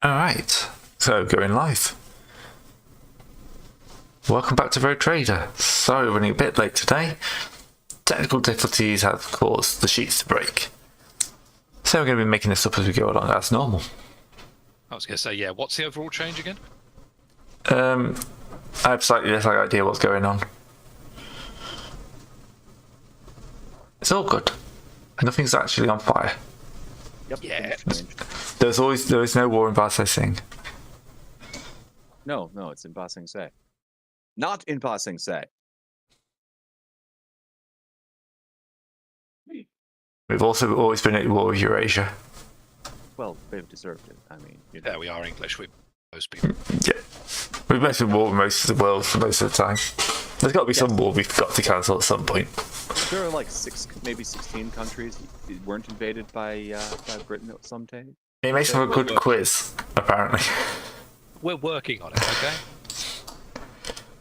Alright, so going live. Welcome back to Rogue Trader. Sorry we're running a bit late today. Technical difficulties have caused the sheets to break. So we're going to be making this up as we go along as normal. I was going to say, yeah, what's the overall change again? I have slightly less idea what's going on. It's all good. Nothing's actually on fire. Yep. Yeah. There is no war in Ba Sing Sing. No, it's in Ba Sing Se. Not in Ba Sing Se. We've also always been at war with Eurasia. Well, they've deserved it. I mean, Yeah, we are English. We most people. Yeah. We've been at war with most of the world for most of the time. There's got to be some war we've got to cancel at some point. there are like maybe 16 countries that weren't invaded by Britain at some time. It makes for a good quiz, apparently. We're working on it, okay?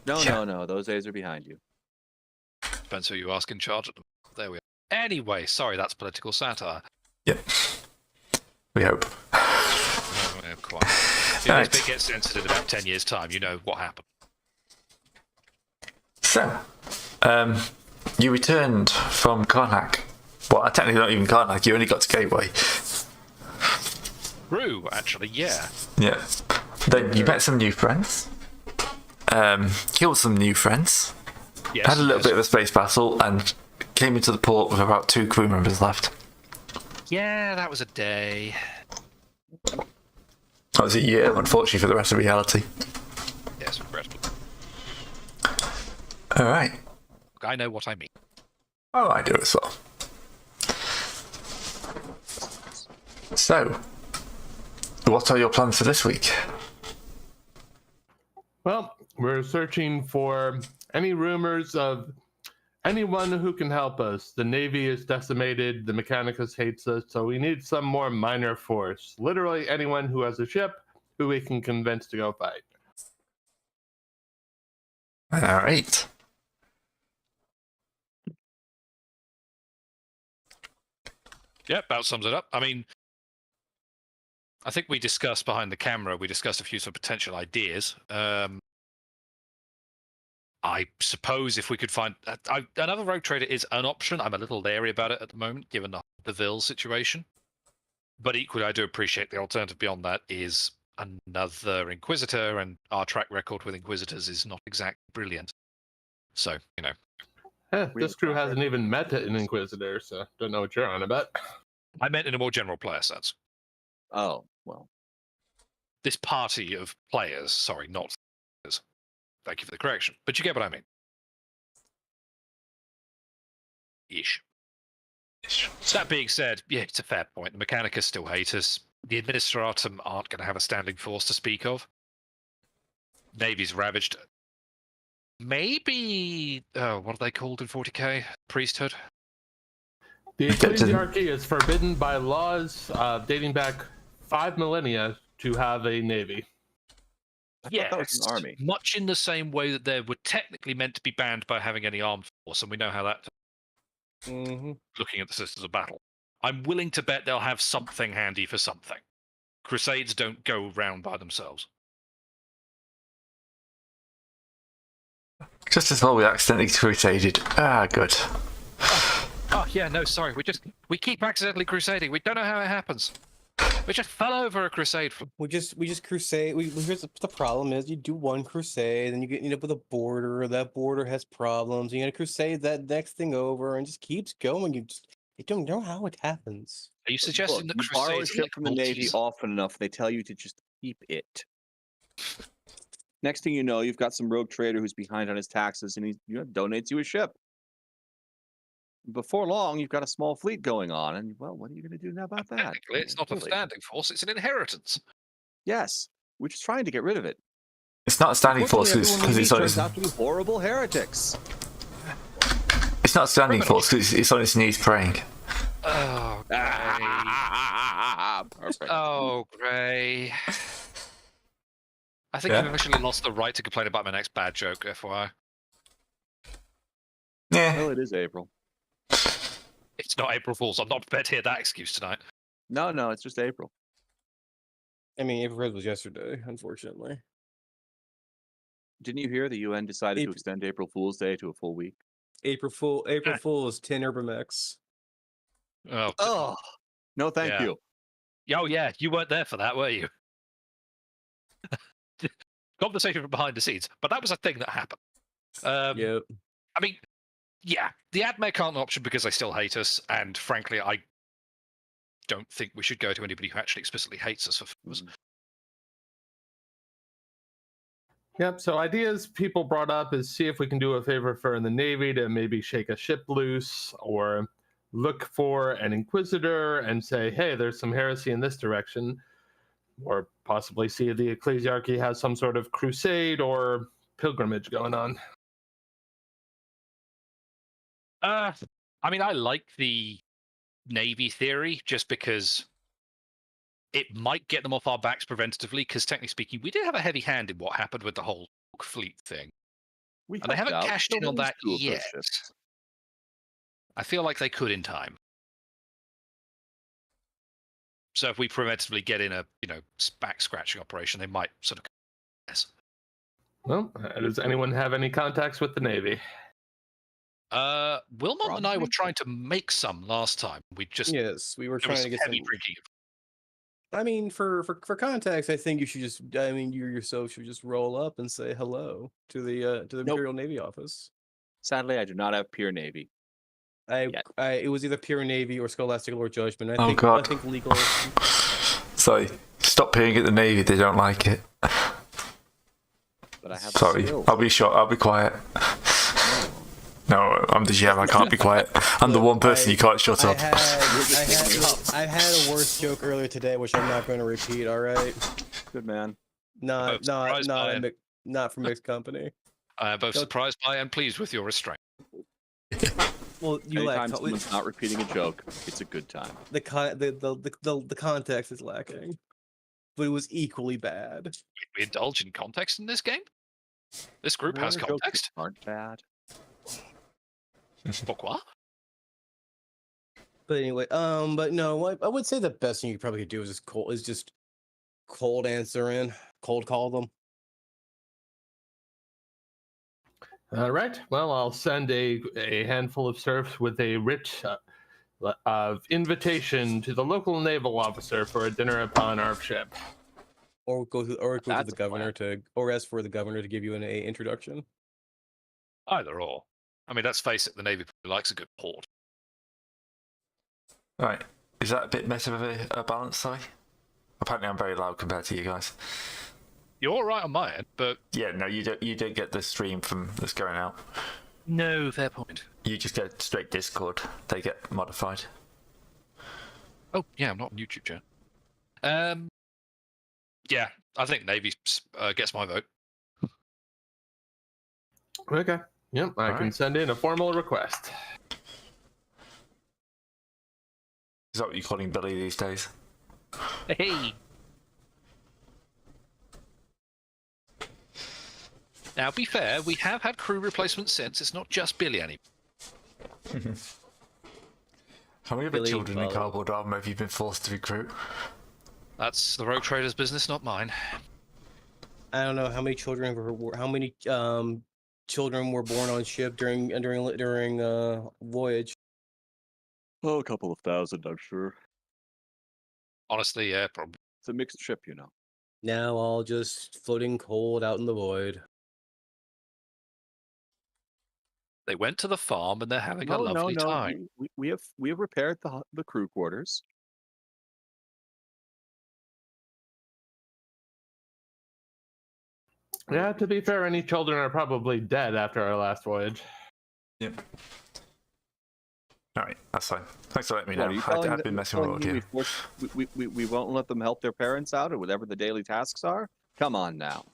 No. Those days are behind you. Depends who you ask in charge of them. There we are. Anyway, sorry, that's political satire. Yep. We hope. Oh, yeah, quite. If this bit gets censored in about 10 years' time, you know what happened. So, you returned from Karnac. Well, technically not even Karnac, you only got to Gateway. True, actually, yeah. Yeah. Then you met some new friends. Killed some new friends. Yes, Had a little bit of a space battle and came into the port with about 2 crew members left. Yeah, that was a day. That was a year, unfortunately, for the rest of reality. Yes, regrettable. Alright. I know what I mean. Oh, I do as well. So, what are your plans for this week? Well, we're searching for any rumors of anyone who can help us. The Navy is decimated, the Mechanicus hates us, so we need some more minor force. Literally anyone who has a ship who we can convince to go fight. Alright. Yeah, about sums it up. I mean, I think we discussed behind the camera, a few sort of potential ideas. I suppose if we could find another rogue trader is an option. I'm a little leery about it at the moment, given the Ville situation. But equally, I do appreciate the alternative beyond that is another Inquisitor, and our track record with Inquisitors is not exactly brilliant. So, you know. This crew hasn't even met an Inquisitor, so don't know what you're on about. I meant in a more general player sense. Oh, well. This party of players, sorry, not players. Thank you for the correction. But you get what I mean. Ish. That being said, yeah, it's a fair point. The Mechanicus still hate us. The Administratum aren't going to have a standing force to speak of. Navy's ravaged. Maybe, what are they called in 40k? Priesthood? The Ecclesiarchy is forbidden by laws dating back 5 millennia to have a navy. I thought that was an army. Much in the same way that they were technically meant to be banned by having any armed force, and we know how that. Looking at the systems of battle, I'm willing to bet they'll have something handy for something. Crusades don't go round by themselves. Just as well we accidentally crusaded. Ah, good. Oh yeah, no, sorry. We keep accidentally crusading. We don't know how it happens. We just fell over a crusade. We just crusade. Here's the problem is you do one crusade, and you end up with a border. That border has problems. You got to crusade that next thing over, and just keeps going. You don't know how it happens. Are you suggesting that you borrow a crusades ship from the Navy often enough, they tell you to just keep it. Next thing you know, you've got some rogue trader who's behind on his taxes, and he donates you a ship. Before long, you've got a small fleet going on, and well, what are you going to do now about that? Technically, it's not a standing force; it's an inheritance. Yes, we're just trying to get rid of it. It's not a standing force because it's on its... turns out to be horrible heretics. It's not a standing force because it's on its knees praying. Oh, Gray. Perfect. Oh, Gray. I think I've officially lost the right to complain about my next bad joke, FYI. Yeah. Well, it is April. It's not April Fool's. I'm not prepared to hear that excuse tonight. No, it's just April. I mean, April Fool's was yesterday, unfortunately. Didn't you hear the UN decided to April- extend April Fool's Day to a full week? April Fool is 10 Urbamex. Oh, Oh, no, thank Yeah. you. oh yeah, you weren't there for that, were you? Conversation from behind the scenes, but that was a thing that happened. Yep. I mean, yeah, the AdMech aren't an option because they still hate us, and frankly, I don't think we should go to anybody who actually explicitly hates us for favors. Yep. So ideas people brought up is see if we can do a favor for the Navy to maybe shake a ship loose, or look for an Inquisitor and say, hey, there's some heresy in this direction, or possibly see if the Ecclesiarchy has some sort of crusade or pilgrimage going on. I mean, I like the Navy theory just because it might get them off our backs preventatively, because technically speaking, we did have a heavy hand in what happened with the whole fleet thing. We And they helped haven't out. cashed Still in on lose that 2 of those yet. ships. I feel like they could in time. So if we preventively get in a, back scratching operation, they might sort of. Yes. Well, does anyone have any contacts with the Navy? Wilmot and I were Probably. trying to make some last time. We just Yes, we were there was trying to get heavy some. drinking. I mean, for context, I think you should just. I mean, you yourself should just roll up and say hello to the Nope. Imperial Navy office. Sadly, I do not have pure Navy. It was either Pure Navy or Scholastic Lord Judgment. Oh, I God. think legal. So, stop peering at the Navy, they don't like it. But I have Sorry, skills. I'll be short, I'll be quiet. No, I'm the GM, I can't be quiet. I'm the one person you can't shut up. I had a worse joke earlier today, which I'm not going to repeat. All right, Good man. both surprised by it. Not from mixed company. I am both Don't- surprised by and pleased with your restraint. Well, you Anytime lack someone's not repeating a joke, it's a good time. the context is lacking, but it was equally bad. We indulge in context in this game. This group has Warner jokes context. aren't bad. Pourquoi? But anyway, but no, I would say the best thing you probably could do is just cold answer in, cold call them. All right. Well, I'll send a handful of serfs with a writ of invitation to the local naval officer for a dinner upon our ship. Or go to the That's a governor or ask for the governor to give you an introduction. Either or. I mean, let's face it, the Navy probably likes a good port. Right, is that a bit meta of a balance, sorry? Apparently I'm very loud compared to you guys. You're all right on my end, but Yeah, no, you don't get the stream from that's going out. no, fair point. You just get straight Discord. They get modified. Oh, yeah, I'm not on YouTube chat. Yeah, I think Navy gets my vote. Okay. Yep, I can Alright. send in a formal request. Is that what you're calling Billy these days? Hey. Now, be fair, we have had crew replacements since. It's not just Billy anymore. How many other Billy children in Bob. cardboard armor have you been forced to recruit? That's the rogue trader's business, not mine. I don't know how many children children were born on ship during voyage. Oh, a couple of thousand, I'm sure. Honestly, yeah, probably. It's a mixed ship, you know. Now all just floating cold out in the void. They went to the farm and they're having a lovely time. We have repaired the crew quarters. Yeah, to be fair, any children are probably dead after our last voyage. Yep. Alright, that's fine. Thanks for letting me What, know. are you I've telling been messing telling around me here. we won't let them help their parents out or whatever the daily tasks are? Come on now.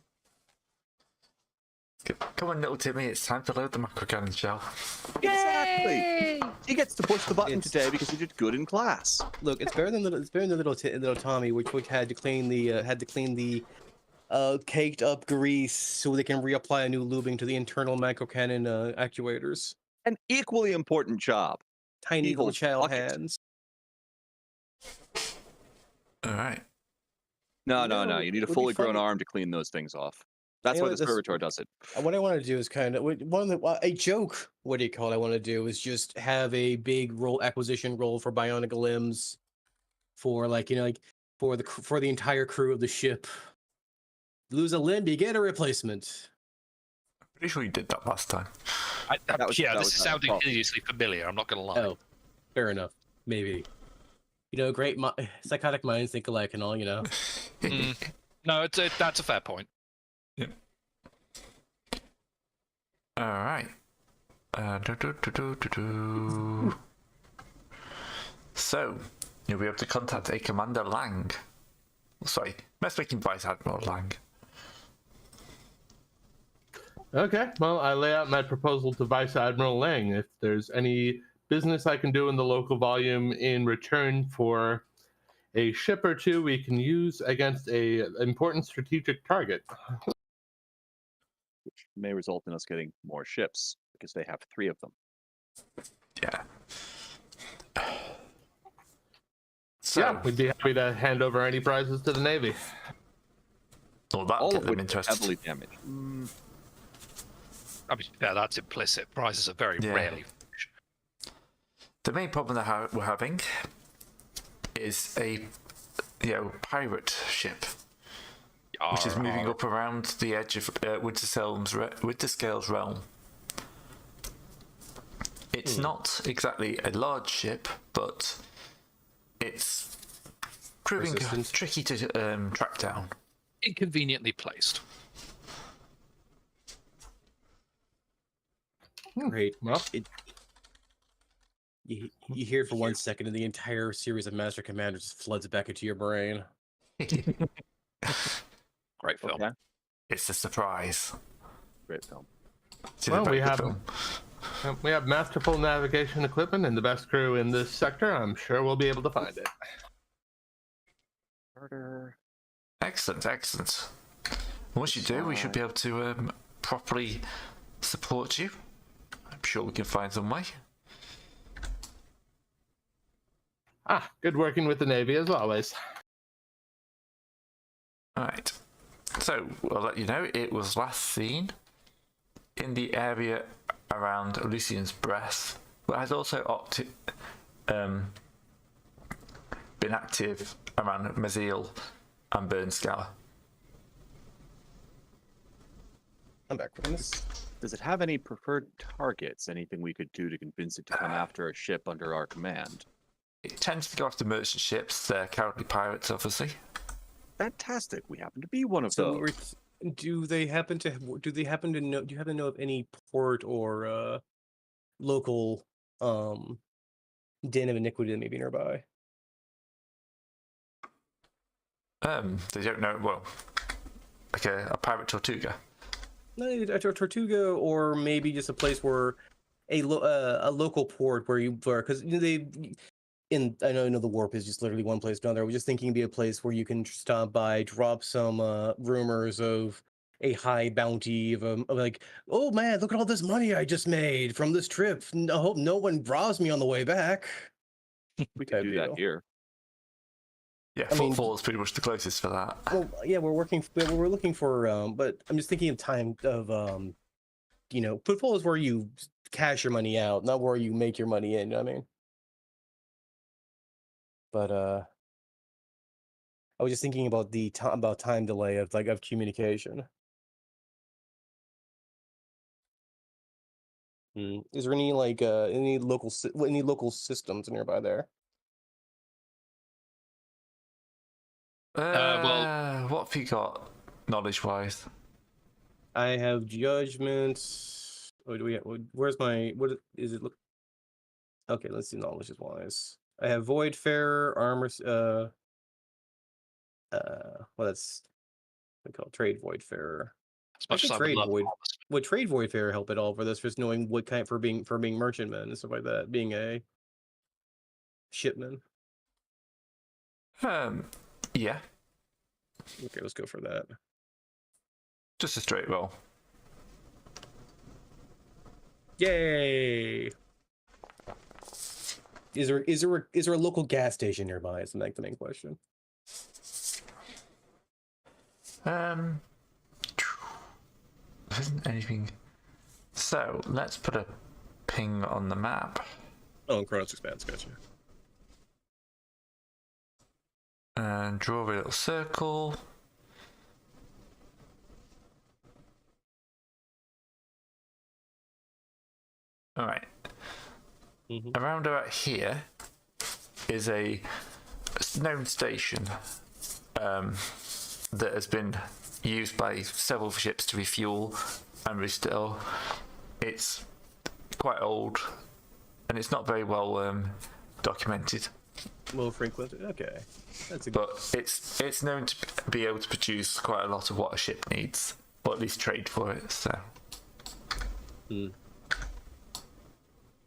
Come on, little Timmy, it's time to load the macro cannon shell. Exactly. He gets to push the button It's- today because he did good in class. Look, it's better than little Tommy, which had to clean the caked up grease so they can reapply a new lubing to the internal macro cannon actuators. An equally important job. Tiny He little holds child buckets. hands. Alright. No. No, You need a it would be fully grown funny. arm to clean those things off. That's You why know, the that's- servitor does it. What I want to do is kind of one of the a joke. What do you call it? I want to do is just have a big roll acquisition roll for bionic limbs, for like like for the entire crew of the ship. Lose a limb, you get a replacement. Pretty sure you did that last time. That was- yeah, that this was is not sounding possible. hideously familiar. I'm not going to lie. Oh, fair enough. Maybe. Great psychotic minds think alike and all. No, that's a fair point. All right. So, you'll be able to contact a Commander Lang. Sorry, matchmaking Vice Admiral Lang. Okay, well, I lay out my proposal to Vice Admiral Lang. If there's any business I can do in the local volume in return for a ship or two we can use against a important strategic target. Which may result in us getting more ships because they have 3 of them. Yeah. So, Yeah, we'd be happy to hand over any prizes to the Navy. well, that'll All get of them which are interested. heavily damaged. I mean, yeah, that's implicit. Prizes are very Yeah. rarely. The main problem that we're having is a pirate ship, which is moving up around the edge of Winterscale's realm. It's not exactly a large ship, but it's proving Resistant. tricky to track down. Inconveniently placed. Great. Well, You hear it for 1 second, and the entire series of Master Commander just floods back into your brain. Great film. Okay. It's a surprise. Great film. It's a Well, very we good have- film. we have masterful navigation equipment and the best crew in this sector. I'm sure we'll be able to find it. Murder. Excellent. Once you do, we should be able to properly support you. I'm sure we can find some way. Good working with the Navy as always. Alright. So, I'll let you know, it was last seen in the area around Lucian's breast, but has also been active around Maziel and Burnscour. I'm back from this. Does it have any preferred targets? Anything we could do to convince it to come after a ship under our command? It tends to go after merchant ships. They're currently pirates, obviously. Fantastic. We happen to be one of So, those. do they happen to know? Do you happen to know of any port or local den of iniquity that may be nearby? They don't know. Well, like a pirate Tortuga. No, a Tortuga, or maybe just a place where a local port where because I know the warp is just literally one place to another. I was just thinking it'd be a place where you can stop by, drop some rumors of a high bounty of like, oh man, look at all this money I just made from this trip. I hope no one robs me on the way back. We could type do deal. that here. Yeah, I mean- Footfall is pretty much the closest for that. Well, yeah, we're looking for but I'm just thinking of time of footfall is where you cash your money out, not where you make your money in, you know what I mean? But I was just thinking about the time delay of communication. Is there any any local systems nearby there? Well- What have you got, knowledge-wise? I have judgment. Oh, do we? Where's my? What is it? Look. Okay, let's see. Knowledge wise, I have Voidfarer, armor. Well, that's we call it trade Voidfarer. As much I as could I would trade love Void. Thomas. Would trade Voidfarer help at all for this? Just knowing what kind for being merchantmen and stuff like that, being a shipman. Yeah, Okay, let's go for that. just a straight roll. Yay! Is there a local gas station nearby? Is the main question. There isn't anything. So let's put a ping on the map Oh, and Karnac's Expanse, gotcha. and draw a little circle. All right. Around about here is a known station that has been used by several ships to refuel and restore. It's quite old and it's not very well documented. Well frequented. Okay, that's a good. But it's known to be able to produce quite a lot of what a ship needs, or at least trade for it. So.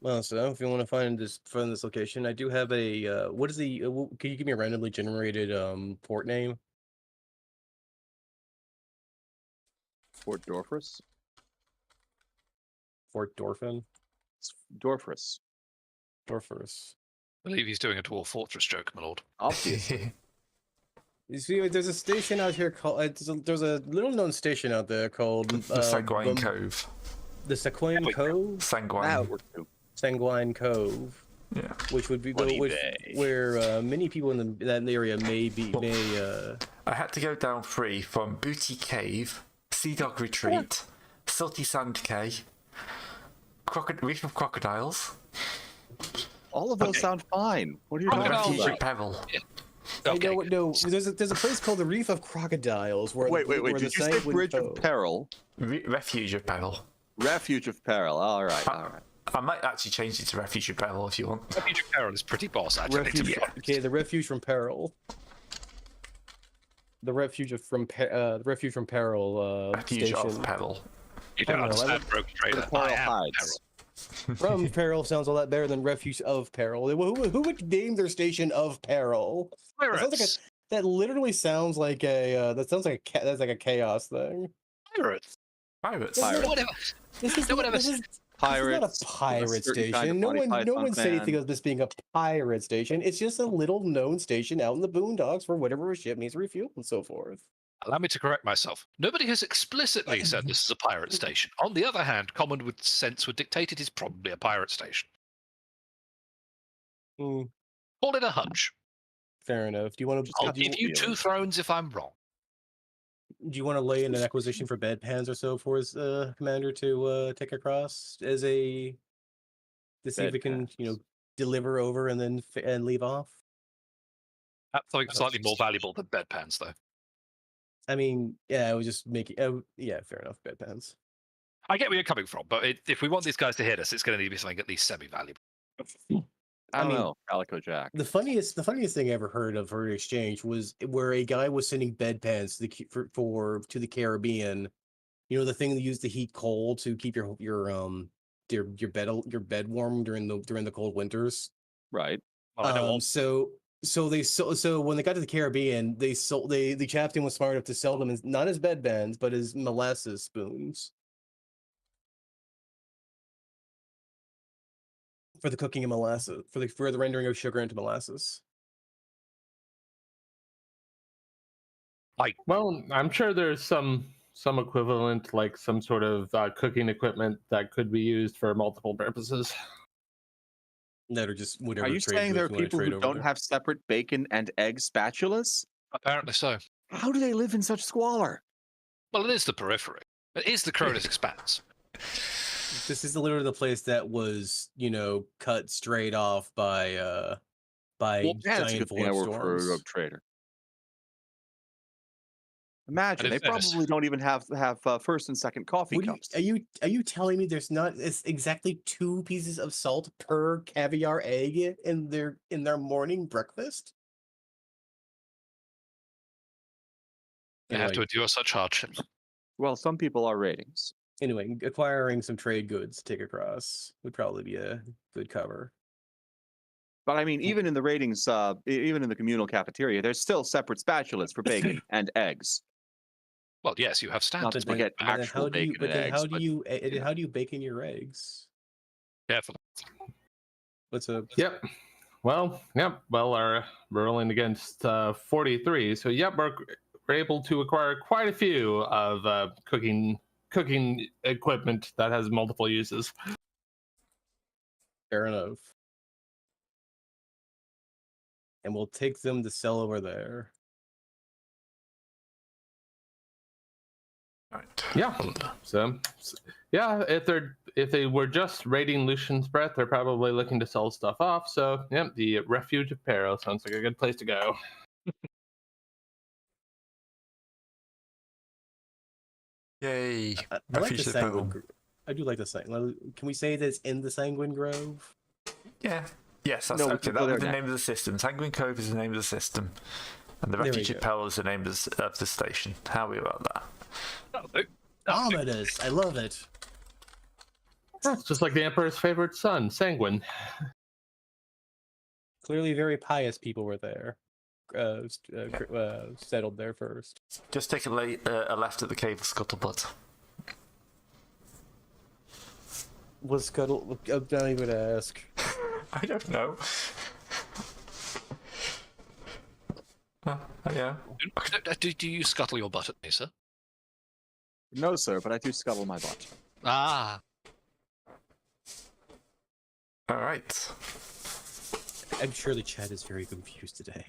Well, so if you want to find this location, I do have a. What is the? Can you give me a randomly generated port name? Fort Dorfus? Fort Dorfin. It's Dorfus. Dorfers. I believe he's doing a Dwarf Fortress joke, my lord. Obviously. You see, there's a station out here called. There's a little known station out there called The Sanguine Cove. The Sanguine Cove. Sanguine. Sanguine Cove. Yeah. Which would be Bloody which, bay. where many people in that area may. I had to go down 3 from Booty Cave, Sea Dog Retreat, Salty Sand Cay, Reef of Crocodiles, All of those sound fine. What are you and talking Refuge about? at Peril. Okay, No, there's a place called the Reef of Crocodiles where Wait. where Did the you say Sanguine Bridge of Cove- Peril? Refuge of Peril. Refuge of Peril. All right. I might actually change it to Refuge of Peril if you want. Refuge of Peril is pretty boss, actually, to be Refuge- honest. Okay, the Refuge from Peril. The Refuge from Peril Refuge station. of Peril. You don't I don't know, understand, Rogue Trader. The Peril I am hides. Peril. From Peril sounds a lot better than Refuge of Peril. Who would name their station of Peril? That sounds like that literally sounds like a that's like a chaos thing. Pirates. Pirates. Pirates. Whatever. This is Nobody ever this is Pirates. not a pirate certain kind station. of No Monty one Python said anything fan. of this being a pirate station. It's just a little known station out in the boondocks for whatever a ship needs refuel and so forth. Allow me to correct myself. Nobody has explicitly said this is a pirate station. On the other hand, common with sense would dictate it is probably a pirate station. Hmm, Call it a hunch. fair enough. Do you want I'll to give you 2 thrones if I'm wrong. lay in an acquisition for bedpans or so for his commander to take across as a to see if it can Bedpans. deliver over and then and leave off? That's something slightly more valuable than bedpans, though. I mean, yeah, I was just making. Yeah, fair enough. Bedpans. I get where you're coming from, but if we want these guys to hit us, it's going to need to be something at least semi-valuable. I don't mean, know. Calico Jack. The funniest thing I ever heard of for exchange was where a guy was sending bedpans to the Caribbean. You know, the thing that used to heat coal to keep your bed warm during the cold winters. Right. Well, I don't want So when they got to the Caribbean, the captain was smart enough to sell them not as bedpans but as molasses spoons for the cooking of molasses, for the rendering of sugar into molasses. Well, I'm sure there's some equivalent, like some sort of cooking equipment that could be used for multiple purposes. That are just whatever. Are you trade saying there are goods you wanna people trade who over don't there. have separate bacon and egg spatulas? Apparently so. How do they live in such squalor? Well, it is the periphery. It is the Cronus Expanse. This is literally the place that was, cut straight off by Yeah, that's a giant good thing I work for a volstorms. rogue trader. Imagine And they in fairness- probably don't even have first and second coffee cups. Are you telling me there's not it's exactly 2 pieces of salt per caviar egg in their morning breakfast? They have to Anyway, endure such hardships. Well, some people are ratings. anyway, acquiring some trade goods to take across would probably be a good cover. But I mean, even in the ratings, even in the communal cafeteria, there's still separate spatulas for bacon and eggs. Well, yes, you have Not standards. that they get But then actual bacon and eggs. how do but you know. how do you bacon your eggs? Careful. What's a Yep. Well, we're rolling against 43. So yep, were able to acquire quite a few of cooking equipment that has multiple uses. Fair enough. And we'll take them to sell over there. Right. Yeah. So, yeah, if they were just raiding Lucian's Breath, they're probably looking to sell stuff off. So, yeah, the Refuge of Peril sounds like a good place to go. Yay! I like Refuge the of Peril. Sanguine. I do like the Sanguine. Can we say that it's in the Sanguine Grove? Yeah. Yes, that's No, we okay. can go That there was the next. name of the system. Sanguine Cove is the name of the system. And the There we Refuge of go. Peril is the name of the station. How are we about that? That'll do. Ominous. I love it. That's just like the Emperor's favorite son, Sanguine. Clearly, very pious people were there. Settled there first. Just take a left at the Cave of Scuttlebutt. Was Scuttle? Don't even ask. I don't know. Yeah. Do you scuttle your butt at me, sir? No, sir, but I do scuttle my butt. Ah, All right. I'm sure the chat is very confused today.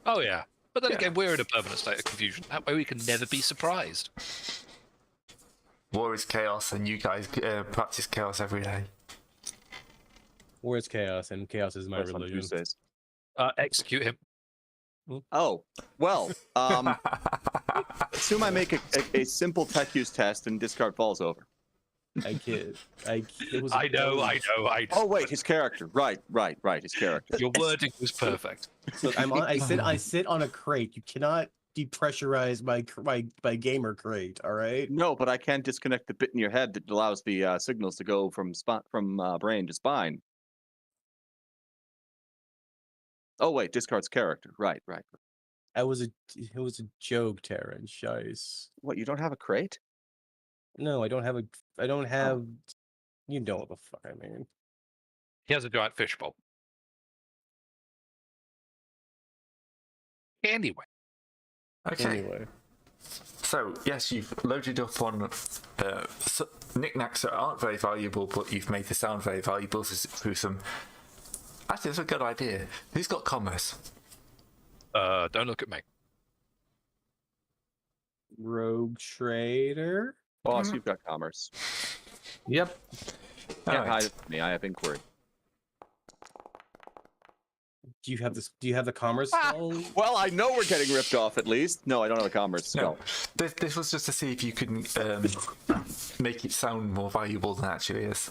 oh yeah. But then Yeah. again, we're in a permanent state of confusion. That way we can never be surprised. War is chaos, and you guys practice chaos every day. War is chaos, and chaos is my That's on religion. Tuesdays. Execute him. Oh, well, assume I make a simple tech use test and discard falls over. I kid. It was. I know. Oh, wait, his character. Right, his character. Your wording was perfect. Look, I sit on a crate. You cannot depressurize my gamer crate. All right. No, but I can disconnect the bit in your head that allows the signals to go from brain to spine. Oh, wait, discards character. Right. It was a joke, Terran. Shice. What, you don't have a crate? No, I don't have. You know what the fuck I mean. He has a giant fishbowl. Anyway, Okay. Anyway, So, yes, you've loaded up on knickknacks that aren't very valuable, but you've made the sound very valuable through some. Actually, that's a good idea. Who's got commerce? don't look at me. rogue trader. Boss, you've got commerce. Yep. Can't Alright. hide it from me. I have inquiry. Do you have this? Do you have the commerce spell? Well, I know we're getting ripped off at least. No, I don't have a commerce No, spell. this was just to see if you can make it sound more valuable than it actually is.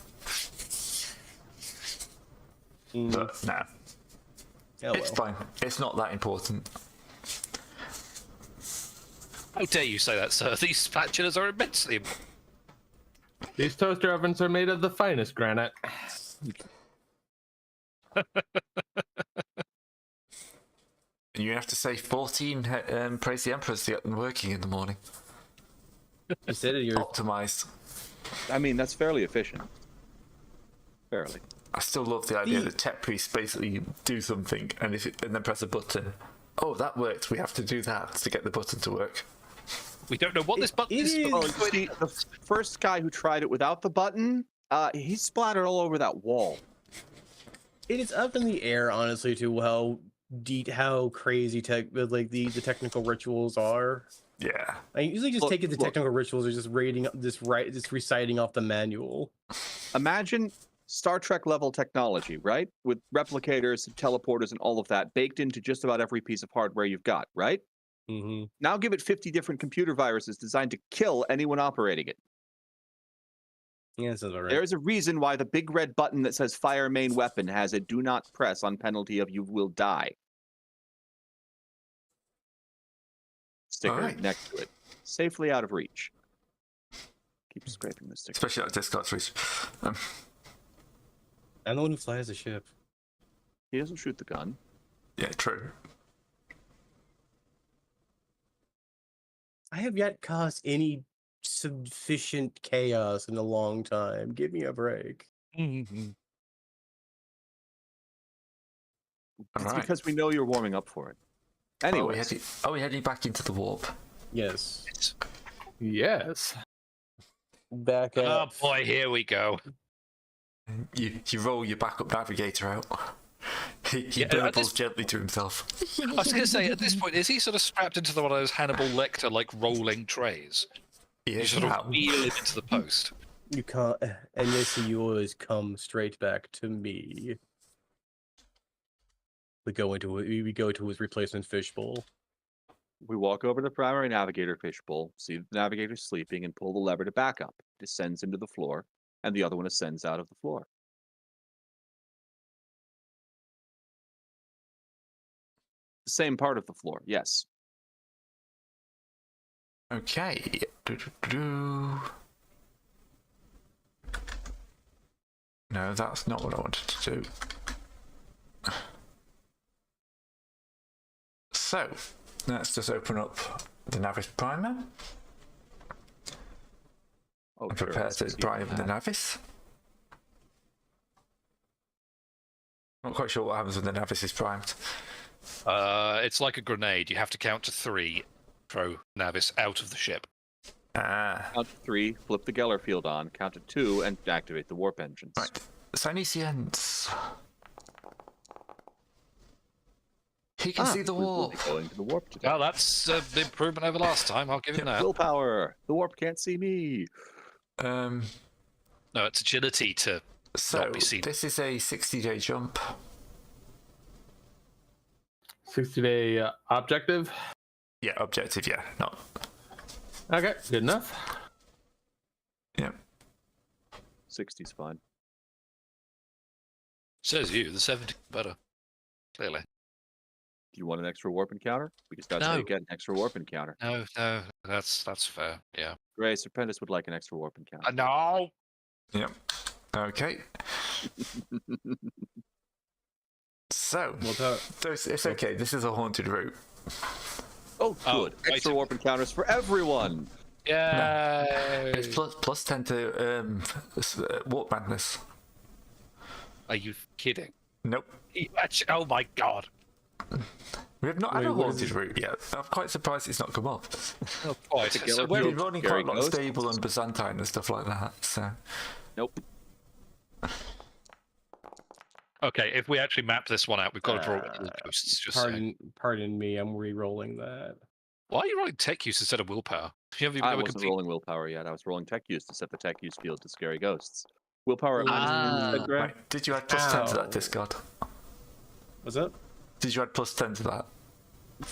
But no, Oh, it's well. fine. It's not that important. How dare you say that, sir? These spatulas are immensely important. These toaster ovens are made of the finest granite. And you have to say 14 praise the emperors to get them working in the morning. You said it. You're Optimized. I mean, that's fairly efficient. Fairly. I still love the idea that tech priests basically do something and then press a button. Oh, that worked. We have to do that to get the button to work. We don't know what this button is. is- but Oh, we you know it see, the first guy who tried it without the button, he splattered all over that wall. It is up in the air, honestly, to how crazy the technical rituals are. Yeah. I usually just Look, take it the look. technical rituals are just just reciting off the manual. Imagine Star Trek level technology, right? With replicators and teleporters and all of that baked into just about every piece of hardware you've got, right? Mm-hmm. Now give it 50 different computer viruses designed to kill anyone operating it. Yeah, that sounds about right. There's a reason why the big red button that says fire main weapon has a do not press on penalty of you will die sticker Alright. next to it. Safely out of reach. Keep scraping the sticker. Especially at discard reach. I'm the one who flies the ship. He doesn't shoot the gun. Yeah, true. I have yet caused any sufficient chaos in a long time. Give me a break. Mhm. It's Alright. because we know you're warming up for it. Anyway, we're heading back into the warp. Yes. Yes. Back at. Oh boy, here we go. You roll your backup navigator out. He Yeah, burbles gently to himself. I was going to say, at this point, is he sort of strapped into one of those Hannibal Lecter like rolling trays? He You is sort now. of wheel him into the post. You can't, and yes, you always come straight back to me. We go to his replacement fishbowl. we walk over to the primary navigator fishbowl, see the navigator sleeping, and pull the lever to back up. Descends into the floor, and the other one ascends out of the floor. The same part of the floor, yes. Okay. Do-do-do-do. No, that's not what I wanted to do. So, let's just open up the Navis primer Oh, and sure, prepare let's to see prime the that. Navis. Not quite sure what happens when the Navis is primed. It's like a grenade. You have to count to 3, throw Navis out of the ship. Ah, Count to 3, flip the Geller field on, count to 2, and activate the warp engines. right. Sonicians. He can see the we will warp. be going to the warp today. Well, that's an improvement over last time. I'll give him that. Willpower. The warp can't see me. No, it's agility to So, not be seen. this is a 60-day jump. 60-day objective. Yeah, objective, yeah. Not. Okay, good enough. Yeah. 60's fine. Says you, the 70 better. Clearly. Do you want an extra warp encounter? Because that's how No. you get an extra warp encounter. No, that's fair. Yeah. Gray Serpentis would like an extra warp encounter. No. Yep. Okay. So, it's okay. This is a haunted route. Oh, Oh, good. wait Extra a- warp encounters for everyone. Yay! It's plus 10 to warp madness. Are you kidding? Nope. Oh my god. We have not had Wait, a what haunted is it? route yet. I'm quite surprised it's not come up. Oh, quite. To So Geller where- We've Field. been running Scary quite a lot of ghosts. stable and Byzantine and stuff like that. So, Nope. Okay, if we actually map this one out, we've got to draw one of the ghosts. Just saying. Pardon me, I'm re-rolling that. Why are you rolling tech use instead of willpower? You haven't even I got a wasn't complete. rolling willpower yet. I was rolling tech use to set the tech use field to scary ghosts. Willpower at minus 10, you Ah. said, Gray? right, did you add plus 10 to Ow. that discard? What's up? Did you add plus 10 to that?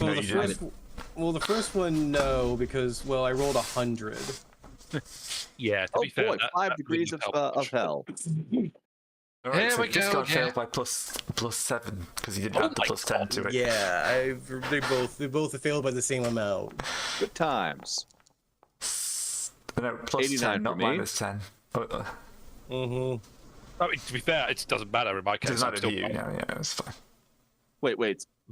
Well, No, the you first, well, the first one, no, because well, I rolled 100. Yeah, to Oh be fair, boy, that 5 degrees wouldn't of, help much. hell. All right, Here so we go, discard yeah. failed by plus 7 because you didn't Oh add the my plus 10 God. to it. Yeah, they both failed by the same amount. Good times. No, plus 89 10, not for me. minus 10. Mm-hmm. I mean, to be fair, it doesn't matter in my case. Doesn't I'm matter still to you. Yeah, it's fine. Wait,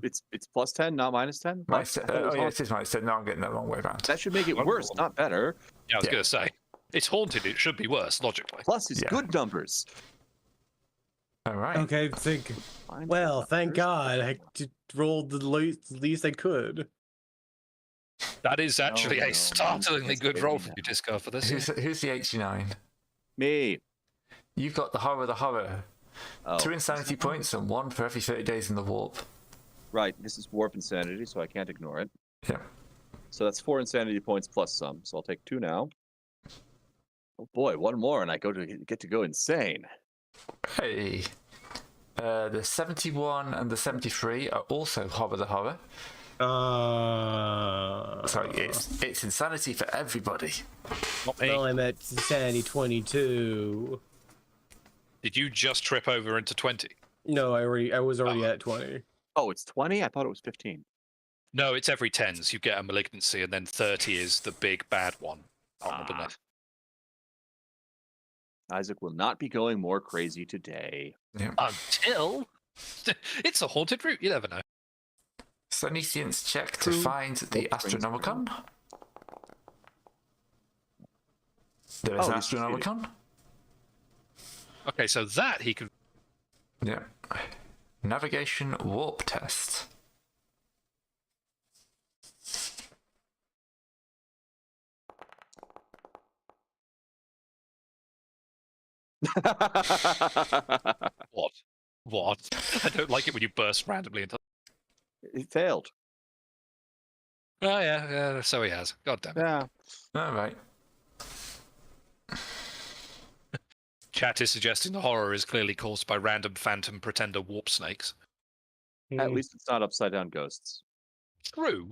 it's plus 10, not minus 10? Minus What? 10, I thought it was yeah, haunted. it is minus 10. No, I'm getting that wrong way around. That should make it worse, not better. Yeah, I was Yeah. going to say. It's haunted, it should be worse, logically. Plus is Yeah. good numbers. All right. Okay, Fine well, thank numbers. God I rolled the least I could. That is actually no, a startlingly it's good good roll now. from your discard for this. Who's the 89? Me. You've got the horror. Oh, 2 insanity points and 1 for every 30 days in the warp. right. This is warp insanity, so I can't ignore it. Yeah. So that's 4 insanity points plus some. So I'll take 2 now. Oh boy, 1 more, and I get to go insane. Hey. The 71 and the 73 are also horror. Sorry, it's insanity for everybody. Not me. Well, I'm at insanity 22. Did you just trip over into 20? No, I was already at 20. Oh, it's 20? I thought it was 15. No, it's every 10s. You get a malignancy, and then 30 is the big bad one. Can't remember Ah. that. Isaac will not be going more crazy today. Yeah. Until it's a haunted route. You never know. Sonicians check to True. find the What brings Astronomicon. There is Oh, an he's defeated. Astronomicon. Okay, so that he can. Yeah. Navigation warp test. What? What? I don't like it when you burst randomly into. He failed. Oh yeah, so he has. God damn it. Yeah. All right. Chat is suggesting the horror is clearly caused by random phantom pretender warp snakes. At least it's not upside down ghosts. True.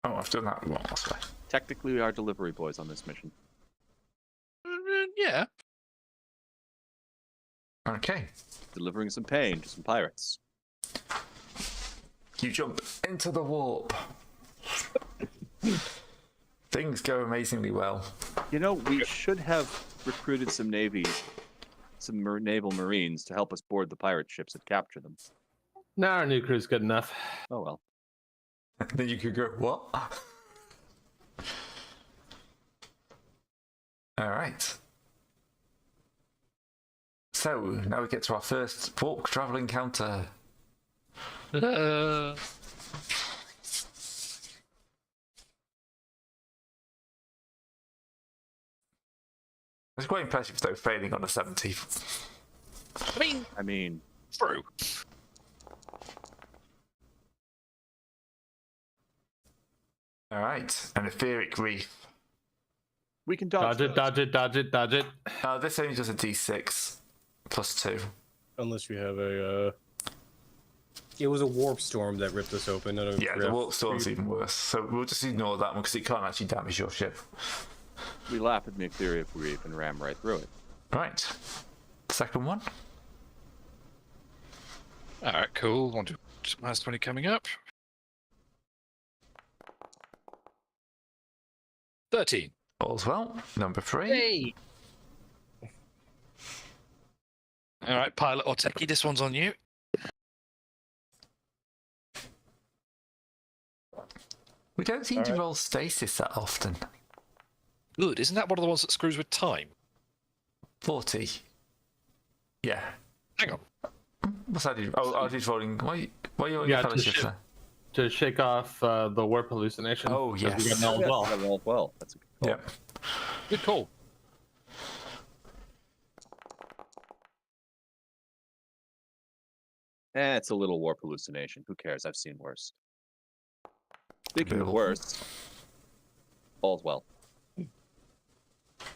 Oh, I've done that wrong. That's right. Technically, we are delivery boys on this mission. Yeah. Okay. Delivering some pain to some pirates. You jump into the warp. Things go amazingly well. You know, we should have recruited some naval marines to help us board the pirate ships and capture them. Now our new crew's good enough. Oh well. Then you could go, what? All right. So now we get to our first warp travel encounter. It's quite impressive though, failing on a 70. I mean, True. All right, an etheric reef. we can dodge. Dodge it. This only does a d6 plus 2. Unless you have a. It was a warp storm that ripped us open. Not a Yeah, the warp storm's even worse. So we'll just ignore that one because it can't actually damage your ship. We laugh at the etheric reef and ram right through it. Right. Second one. All right, cool. Want to last 20 coming up. 13. All's well. Number 3. Hey. All right, pilot or techie, this one's on you. We don't seem to roll stasis that often. Good. Isn't that one of the ones that screws with time? 40. Yeah. Hang on. What's that? Oh, he's rolling. Why are you on your fellowship there? To shake off the warp hallucination. Oh, 'cause yes. We got null as well. Got it all well. That's a good call. Yep. Good call. It's a little warp hallucination. Who cares? I've seen worse. Speaking of Little. worse, all's well.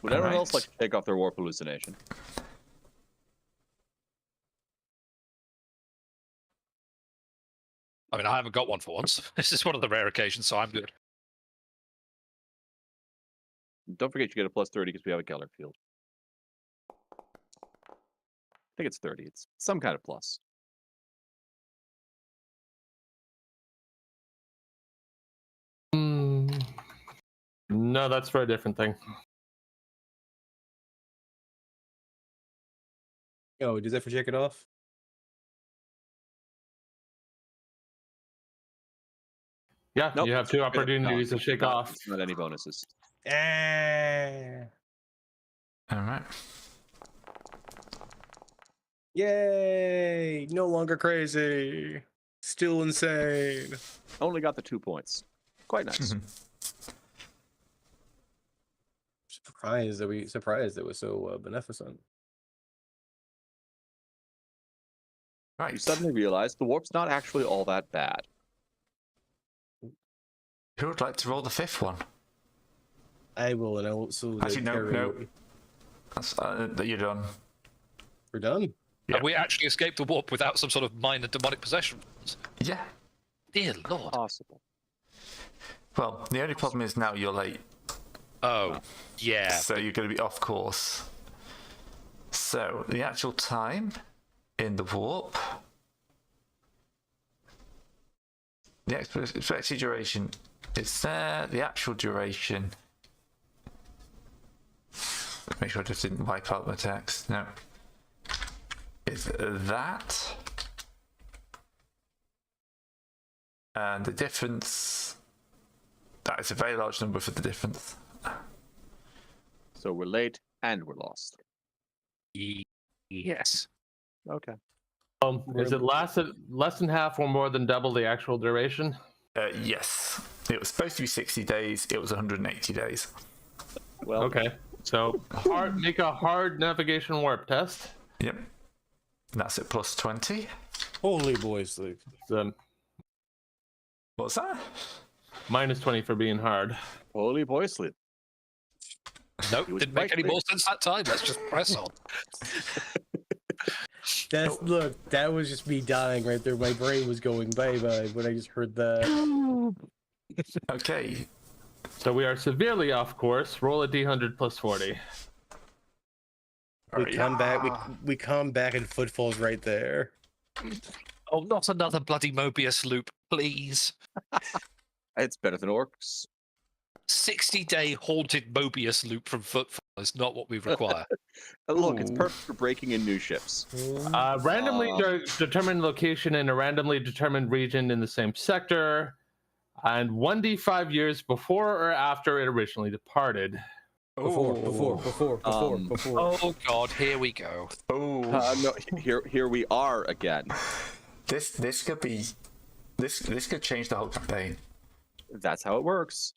Would anyone else like to take off their warp hallucination? I mean, I haven't got one for once. This is one of the rare occasions, so I'm good. Don't forget you get a plus 30 because we have a Geller field. I think it's 30. It's some kind of plus. No, that's for a different thing. Oh, does that for check it off? Yeah, Nope, you have it's two straight up opportunities not. to shake Not- off. it's Not any bonuses. All right. Yay! No longer crazy. Still insane. Only got the 2 points. Quite nice. Surprised it was so beneficent. Right. You suddenly realize the warp's not actually all that bad. Who would like to roll the 5th one? I will, and I will. So Actually, no. That's you're done. We're done. Yeah. Have we actually escaped the warp without some sort of minor demonic possession? Yeah. Dear Lord. Possible. Well, the only problem is now you're late, Oh, yeah. so you're going to be off course. So the actual time in the warp, the expected duration is there. The actual duration. Make sure I just didn't wipe out my text. No. Is that. And the difference. That is a very large number for the difference. So we're late and we're lost. Yes. Okay. Is it less than half or more than double the actual duration? Yes. It was supposed to be 60 days. It was 180 days. Well, Okay. So make a hard navigation warp test. Yep. That's at plus 20. Holy boys, Luke. So What's that? minus 20 for being hard. Holy boy, sleep. Nope, He was didn't make quite any clear. more sense that time. Let's just press on. Look, that was just me dying right there. My brain was going bye-bye when I just heard that. Okay. So we are severely off course. Roll a d100 plus 40. We come back. We come back, and Footfall's right there. Oh, not another bloody Mobius loop, please. It's better than orcs. 60-day haunted Mobius loop from Footfall is not what we require. Look, it's Ooh. perfect for breaking in new ships. Randomly determined location in a randomly determined region in the same sector, and 1d5 years before or after it originally departed. Before. Oh God, here we go. Oh. No, here we are again. This could be. This could change the whole campaign. That's how it works.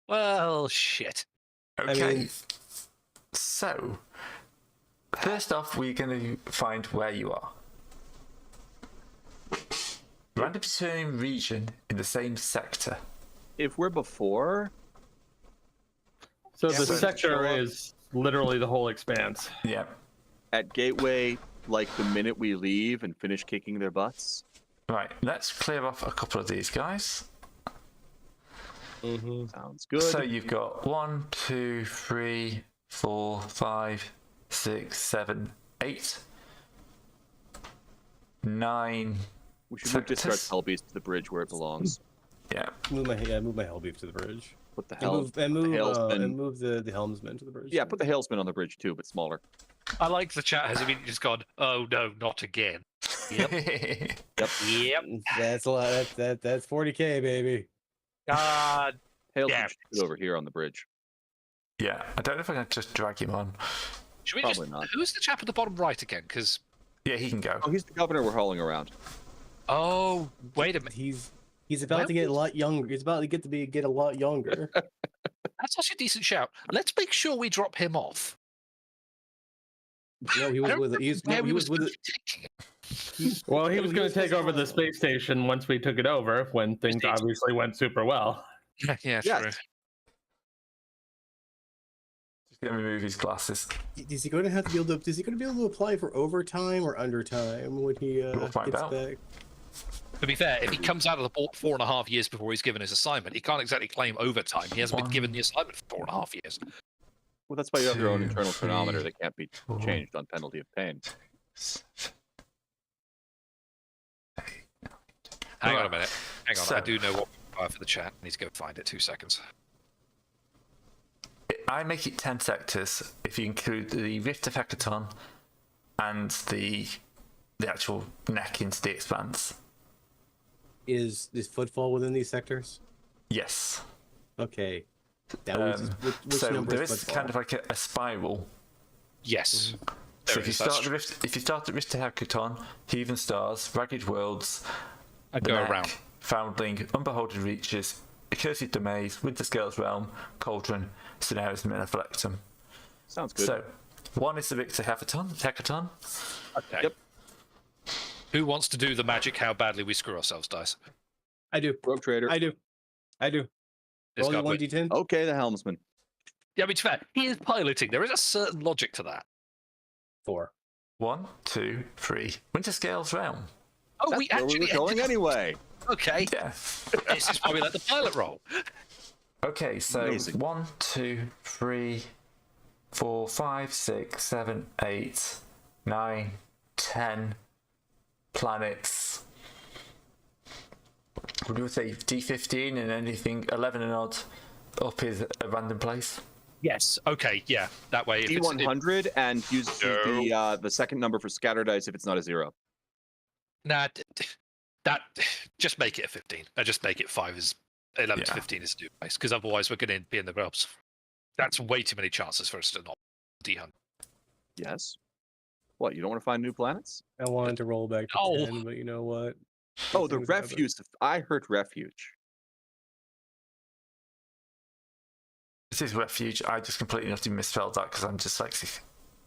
Well, shit. Okay. mean- So, first off, we're going to find where you are. Random determining region in the same sector. If we're before, So Yeah, the so sector show up. is literally the whole expanse. Yeah. at Gateway, like the minute we leave and finish kicking their butts. Right. Let's clear off a couple of these guys. Sounds good. So you've got 1, 2, 3, 4, 5, 6, 7, 8, 9. we should move Discard sectors. Hellbeast to the bridge where it belongs. Yeah. Move my Hellbeef to the bridge. Put the And Helmsman. move the Helmsman to the bridge. Yeah, put the Hailsman on the bridge too, but smaller. I like the chat has immediately just gone, oh no, not again. Yep. Yep. That's a lot. That's 40K, baby. God. Hailsman Yeah. should sit over here on the bridge. Yeah. I don't know if I can just drag him on. Should we Probably just... not. Who's the chap at the bottom right again? Because... Yeah, he can go. Oh, he's the governor we're hauling around. Oh, wait a minute. He's about Where to get a was- lot younger. He's about to get a lot younger. That's actually a decent shout. Let's make sure we drop him off. No, he I was don't with it. He was, remember no, where he was with it. taking it. Well, he No, was he going was to take just over the on- space station once we took it over, when things Indeed. obviously went super well. Yeah, Yes. true. Just gonna remove his glasses. Is he going to have to be able to? Is he going to be able to apply for overtime or undertime when he We'll find gets out. back? To be fair, if he comes out of the port 4.5 years before he's given his assignment, he can't exactly claim overtime. He hasn't been given the assignment for 4.5 years. Well, that's why you have your own 2, internal 3, chronometer that can't be 4. changed on penalty of pain. Hang on a Right. minute. Hang on. So- I do know what we require for the chat. I need to go find it. 2 seconds. I make it 10 sectors if you include the Rift of Hecaton and the actual neck into the expanse. Is Footfall within these sectors? Yes. Okay. That was which so number there is is Footfall? kind of like a spiral. Yes. So There if you is, that's start true. if you start at Rift of Hecaton, Heathen Stars, Ragged Worlds, I the go Neck, around. Foundling, Unbeholden Reaches, Accursed Domains, Winter Scales Realm, Cauldron, Cenarius, and Menoplectum. Sounds good. So one is the Rift of Hecaton. Okay. Yep. Who wants to do the magic how badly we screw ourselves dice? I do. Rogue Trader. I do. This Roll guy your would- 1d10. Okay, the Helmsman. Yeah, I mean, to be fair, he is piloting. There is a certain logic to that. 4. 1, 2, 3. Winter Scales Realm. Oh, That's we where actually we were going ended up- anyway. Okay. Yeah. This is why we let the pilot roll. Okay, so Amazing. 1, 2, 3, 4, 5, 6, 7, 8, 9, 10 planets. Would you say D15 and anything 11 and odd up is a random place? Yes. Okay. Yeah. That way, if it's D100 and use No. the second number for scatter dice if it's not a 0. that just make it a 15. Just make it 5 is 11 to Yeah. 15 is a new place because otherwise we're going to be in the realms. That's way too many chances for us to not D100. Yes. What, you don't want to find new planets? I wanted to roll back to Oh. 10, but you know what? Oh, the Things happen. refuge. I heard refuge. This is refuge. I just completely utterly misspelled that because I'm dyslexic.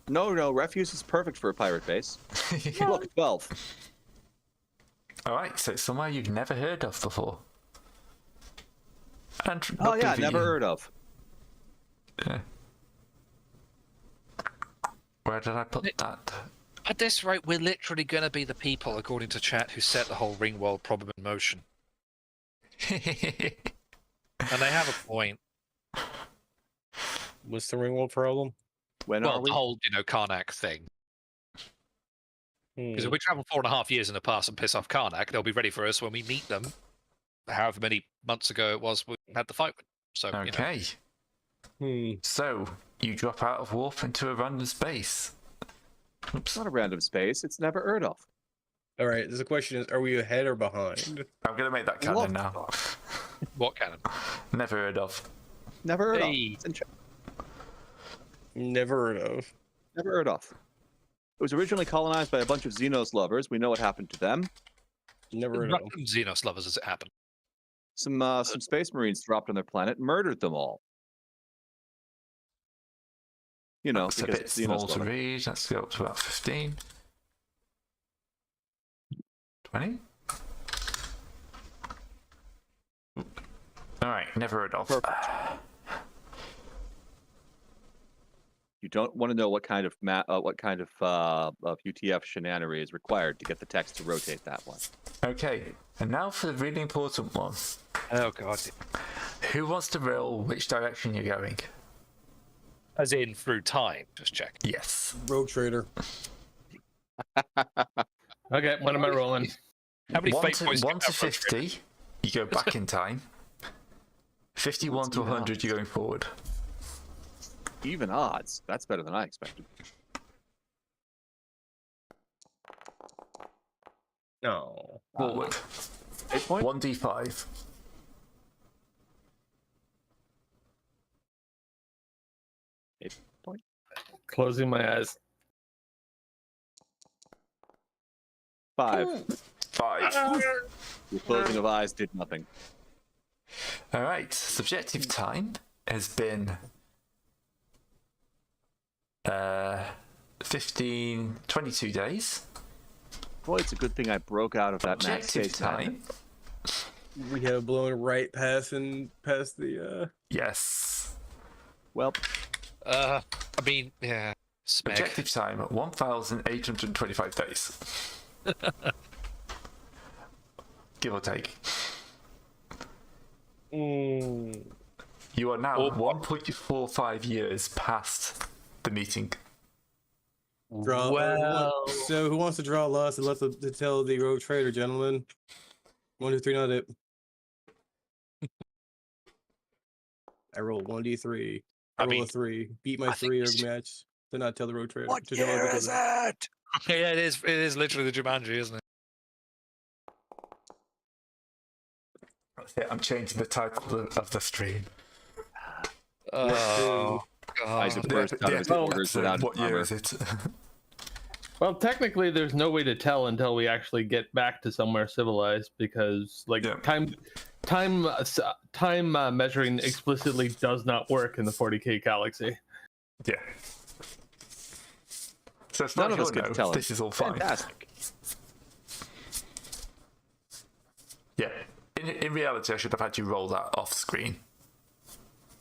No, Refuse is perfect for a pirate base. Look, 12. All right, so it's somewhere you've never heard of before. And Oh yeah, luckily for never you- heard of. Yeah. Where did I put that? At this rate, we're literally going to be the people, according to chat, who set the whole ring world problem in motion. And they have a point. What's the ringworld problem? When Well, are we? the whole, Karnac thing. Because if Hmm. we travel 4.5 years in the past and piss off Karnac, they'll be ready for us when we meet them. However many months ago it was we had the fight with them. So, Okay. Hmm. So you drop out of warp into a random space. Oops. It's not a random space. It's never heard of. All right. The question is, are we ahead or behind? I'm gonna make that canon What? now. what cannon? Never heard of. Never heard of. Hey. It's in chat. Never heard of. Never heard of. It was originally colonized by a bunch of Xenos lovers. We know what happened to them. Never heard Not of. from Xenos lovers as it happened. Some space marines dropped on their planet, murdered them all. You know, It's a because bit Xenos small to lovers. read. Let's go up to about 15. 20? Alright, never heard of. Perfect. You don't want to know what kind of UTF shenanery is required to get the text to rotate that one. Okay, and now for the really important one. Oh, God. Who wants to roll which direction you're going? As in through time, just check. Yes. Rogue Trader. Okay, what am I rolling? How many 1 fate to, points do you 1 to have for a trip? 50, you go back in time. 51 to 100, you're going forward. Even odds. That's better than I expected. No. Forward. 8 points? 1d5. Closing my eyes. 5. 5. Your closing of eyes did nothing. Alright, subjective time has been 22 days. Boy, it's a good thing I broke out of that max Objective space time, We have blown right past the. yes. Well, I mean, yeah. Smeg. Objective time, 1,825 days. Give or take. Mm. You are now Oh. 1.45 years past the meeting. Draw. Well, So who wants to draw lots and to tell the Rogue Trader, gentlemen? 1, 2, 3, not it. I rolled 1d3. I roll a 3. Beat my I think 3 it's- match. To not tell the Rogue Trader. what to tell year other is people. it? yeah, it is. It is literally the Jumanji, isn't it? That's it, I'm changing the title of the stream. Oh, Isaac God. burst out of his orders So without what his year armor. is it? Well, technically, there's no way to tell until we actually get back to somewhere civilized, because Yeah. time measuring explicitly does not work in the 40K galaxy. Yeah. So it's None not of us your get to no, tell him. this is all fine. Fantastic. Yeah. In reality, I should have had you roll that off screen.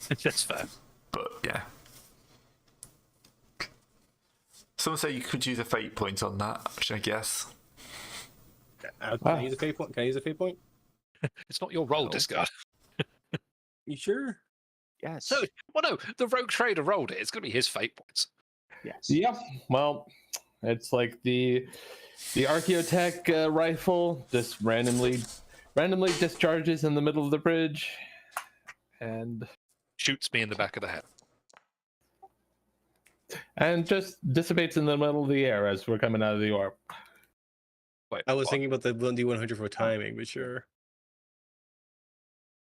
That's fair. But yeah. Someone say you could use a fate point on that, should I guess? Can I use a fate point? Can I use a fate point? It's not your roll, No. discard. You sure? Yes. No, well, no. The Rogue Trader rolled it. It's going to be his fate points. Yes. Yeah, well, it's like the Archaeotech rifle just randomly discharges in the middle of the bridge, and Shoots me in the back of the head. just dissipates in the middle of the air as we're coming out of the orb. Wait, I was what? thinking about the 1d100 for timing, but sure.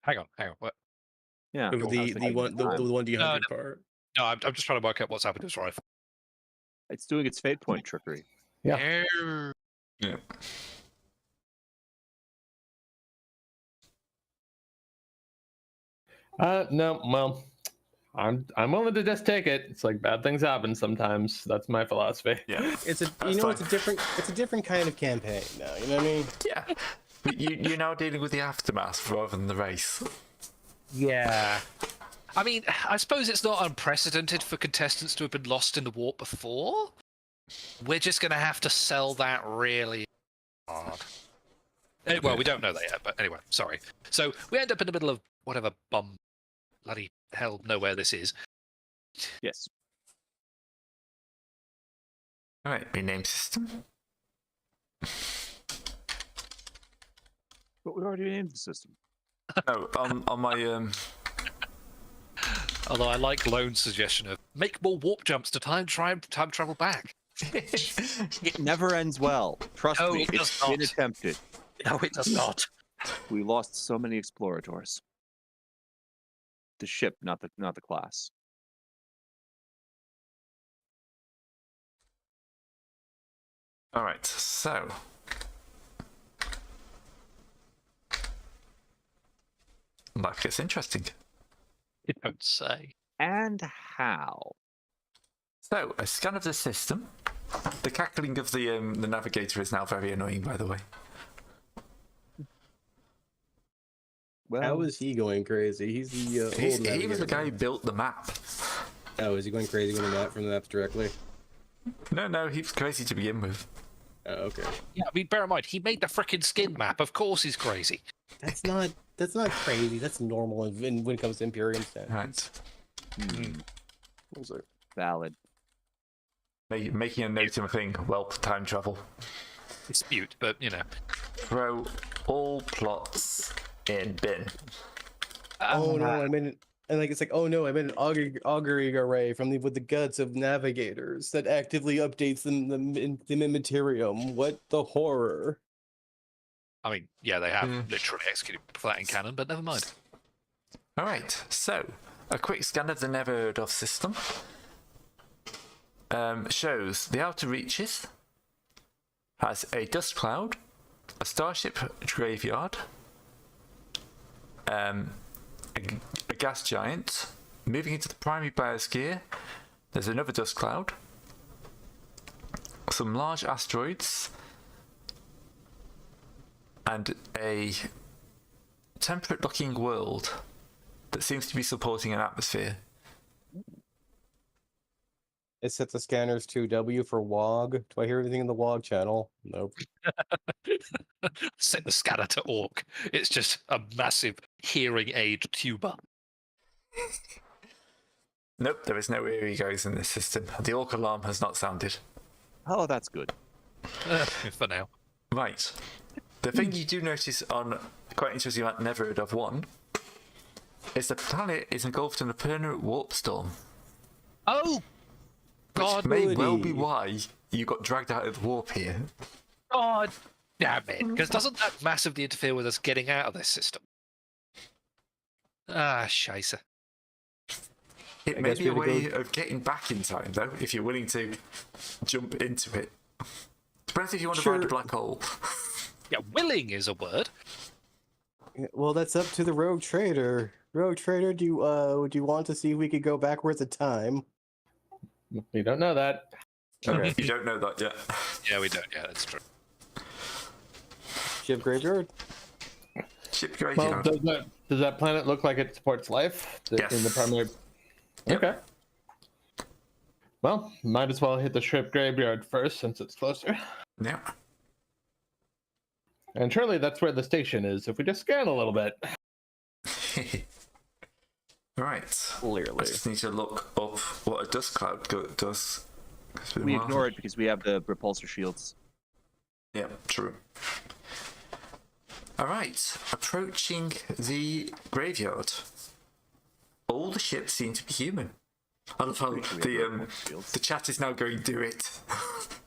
Hang on. What? Yeah. The I was thinking the 1d100 No, no. part. No, I'm just trying to work out what's happened to his rifle. It's doing its fate point trickery. Yeah. Yeah. No, well, I'm willing to just take it. It's like bad things happen sometimes. That's my philosophy. Yeah. It's a That's it's fine. a different kind of campaign now. You know what I mean? Yeah. But you're now dealing with the aftermath rather than the race. Yeah. I mean, I suppose it's not unprecedented for contestants to have been lost in the warp before. We're just going to have to sell that really hard. Well, we don't know that yet, but anyway, sorry. So we end up in the middle of whatever bloody hell nowhere this is. Yes. All right, rename system. But we already named the system. No, on my Although I like Lone's suggestion of make more warp jumps to time travel back. It never ends well. Trust No, me, it does it's not. been attempted. No, it does not. We lost so many explorators. The ship, not the class. All right, so life gets interesting. You don't say. And how? So a scan of the system. The cackling of the navigator is now very annoying, by the way. Well, How is he going crazy? He's the old He was the navigator. guy who built the map. Oh, is he going crazy when the map from the maps directly? No, he was crazy to begin with. Oh, okay. Yeah, I mean, bear in mind, he made the frickin' skin map. Of course he's crazy. That's not crazy. That's normal when it comes to Imperium standards. Right. What was it? valid. Making a note of a thing, well, time travel. Dispute, but, you know. Throw all plots in bin. Oh no, I mean, and like it's like, oh no, I made an augury array with the guts of navigators that actively updates the Immaterium. What the horror? I mean, yeah, they have literally executed that in canon, but never mind. All right, so a quick scan of the never heard of system shows the outer reaches has a dust cloud, a starship graveyard, a gas giant. Moving into the primary biosphere, there's another dust cloud, some large asteroids, and a temperate-looking world that seems to be supporting an atmosphere. It set the scanners to W for WOG. Do I hear anything in the WOG channel? Nope. Set the scanner to orc. It's just a massive hearing aid tuba. Nope, there is no eerie goes in this system. The orc alarm has not sounded. Oh, that's good. For now. Right. The thing you do notice on quite interesting about Never Heard of 1 is the planet is engulfed in a permanent warp storm. Oh! Which God, may well be why you got dragged out of the warp here. God damn it. Because doesn't that massively interfere with us getting out of this system? Ah, scheisse. It I may guess be a we gotta way of getting back in time, though, if you're willing to jump into it. Depends if you want to ride a Sure. black hole. Yeah, willing is a word. Well, that's up to the rogue trader. Rogue trader, do you want to see if we could go backwards in time? We don't know that. Okay. You don't know that yet. Yeah, we don't. Yeah, that's true. Ship graveyard. Ship Well, graveyard. does that planet look like it supports life in the Yes. primary? Yep. Okay. Well, might as well hit the ship graveyard first since it's closer. Yeah. And surely that's where the station is. If we just scan a little bit. Right. I Clearly. just need to look up what a dust cloud does. It's been a We while. ignore it because we have the repulsor shields. Yeah, true. Alright, approaching the graveyard. All the ships seem to be human. I love how Pretty sure we have repulsor shields. the chat is now going, do it.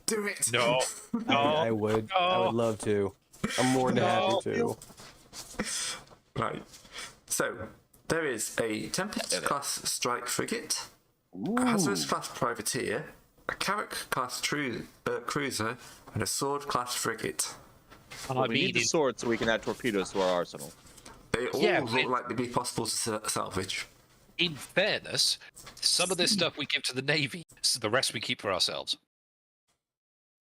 Do it. No. I would love to. I'm more than happy to. Right. So, there is a Tempest class strike frigate, a Hazardous class privateer, a Karnac class cruiser, and a Sword class frigate. We need the sword so we can add torpedoes to our arsenal. They all Yeah, look but- like they'd be possible to salvage. In fairness, some of this stuff we give to the Navy, so the rest we keep for ourselves.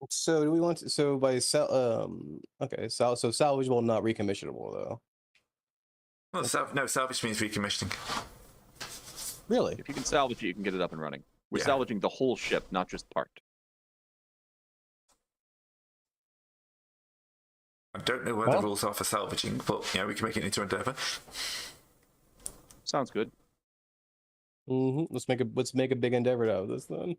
So do we want to, so by okay, so salvageable, not recommissionable though. Well, no, salvage means recommissioning. Really? If you can salvage it, you can get it up and running. We're Yeah. salvaging the whole ship, not just part. I don't know where the rules are for salvaging, but yeah, we can make it into Endeavour. Sounds good. Let's make a big endeavor out of this then.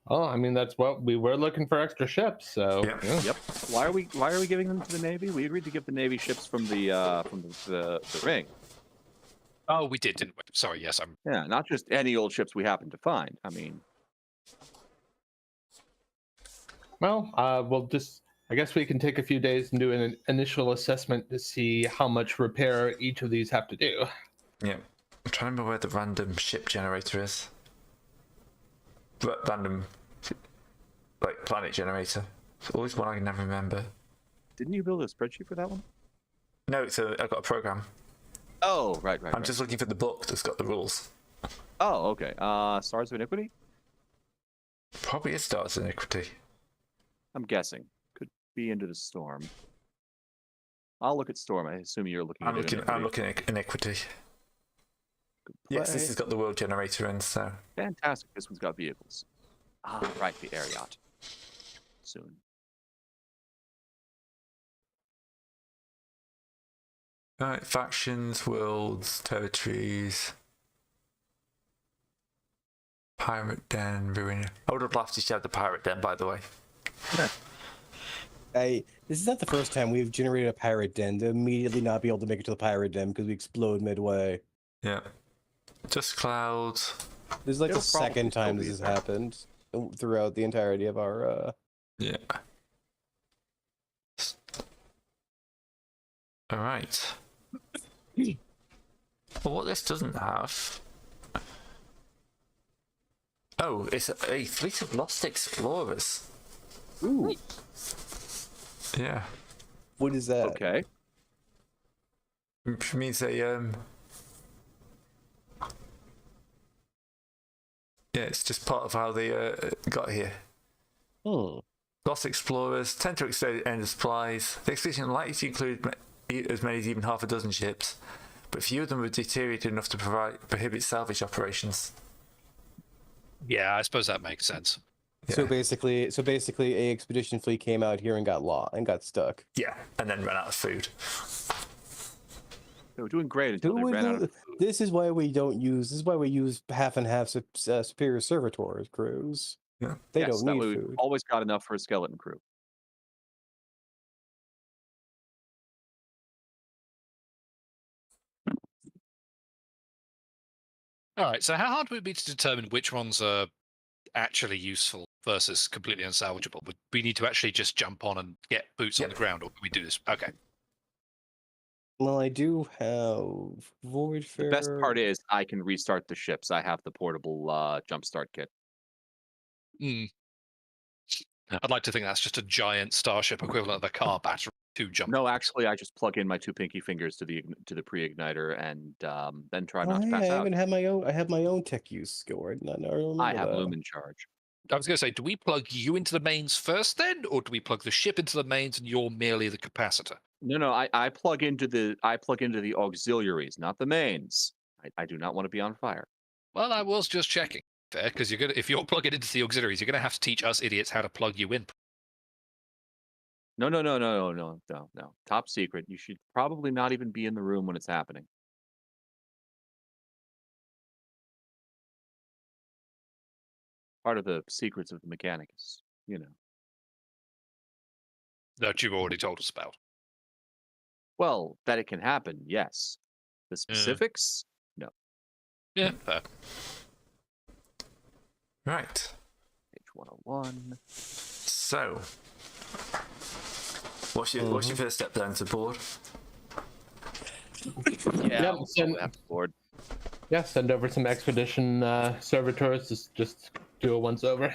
Oh, I mean that's what we were looking for, extra ships. So Yeah. Yep. Why are we giving them to the Navy? We agreed to give the Navy ships from the ring. Oh, we did, didn't we? Sorry, yes, I'm. Yeah, not just any old ships we happen to find. I mean, well, we'll just. I guess we can take a few days and do an initial assessment to see how much repair each of these have to do. Yeah. I'm trying to remember where the random ship generator is. Random, like, planet generator. It's always one I can never remember. didn't you build a spreadsheet for that one? No, I've got a program. Oh, right. I'm just looking for the book that's got the rules. Oh, okay. Stars of Iniquity? Probably is Stars of Iniquity. I'm guessing. Could be Into the Storm. I'll look at Storm. I assume you're looking at Iniquity. I'm looking at Iniquity. Yes, this has got the world generator in, so. Fantastic. This one's got vehicles. Ah, right. The air yacht. Soon. Right, factions, worlds, territories. Pirate Den, ruin. I would have laughed if you had the Pirate Den, by the way. This is not the first time we've generated a pirate den to immediately not be able to make it to the pirate den because we explode midway. Yeah. Just clouds. This is like It'll the second probably time this still has be there. happened throughout the entirety of our. Yeah. All right. Well, what this doesn't have. Oh, it's a fleet of lost explorers. Ooh, Yeah. what is that? Okay. Which means they yeah, it's just part of how they got here. Lost explorers tend to extend end of supplies. The expedition is likely to include as many as even half a dozen ships, but few of them were deteriorated enough to prohibit salvage operations. Yeah, I suppose that makes sense. Yeah. So basically, a expedition fleet came out here and got stuck. Yeah, and then ran out of food. They were doing great until they ran out of food. This is why we don't use. This is why we use half and half superior servitors crews. Yeah. They Yes, don't that need way we've food. always got enough for a skeleton crew. All right, so how hard would it be to determine which ones are actually useful versus completely unsalvageable? Would we need to actually just jump on and get boots on the ground, or can we do this? Okay. Well, I do have Voidfarer. The best part is I can restart the ships. I have the portable jumpstart kit. Hmm. I'd like to think that's just a giant starship equivalent of a car battery. Two jump. No, actually, I just plug in my two pinky fingers to the pre-igniter and then try not to pass I out. even have my own. I have my own tech use skill right now. I remember I have that. Lumen charge. I was going to say, do we plug you into the mains first then, or do we plug the ship into the mains and you're merely the capacitor? No, I plug into the auxiliaries, not the mains. I do not want to be on fire. Well, I was just checking there because if you're plugging into the auxiliaries, you're going to have to teach us idiots how to plug you in. No. Top secret. You should probably not even be in the room when it's happening. Part of the secrets of the mechanic is, That you've already told us about. well, that it can happen, yes. The specifics, no. Yeah, fair. Right. Page 101. So, what's your first step down to board? Yeah, send, board. send over some expedition servitors. Just do a once over.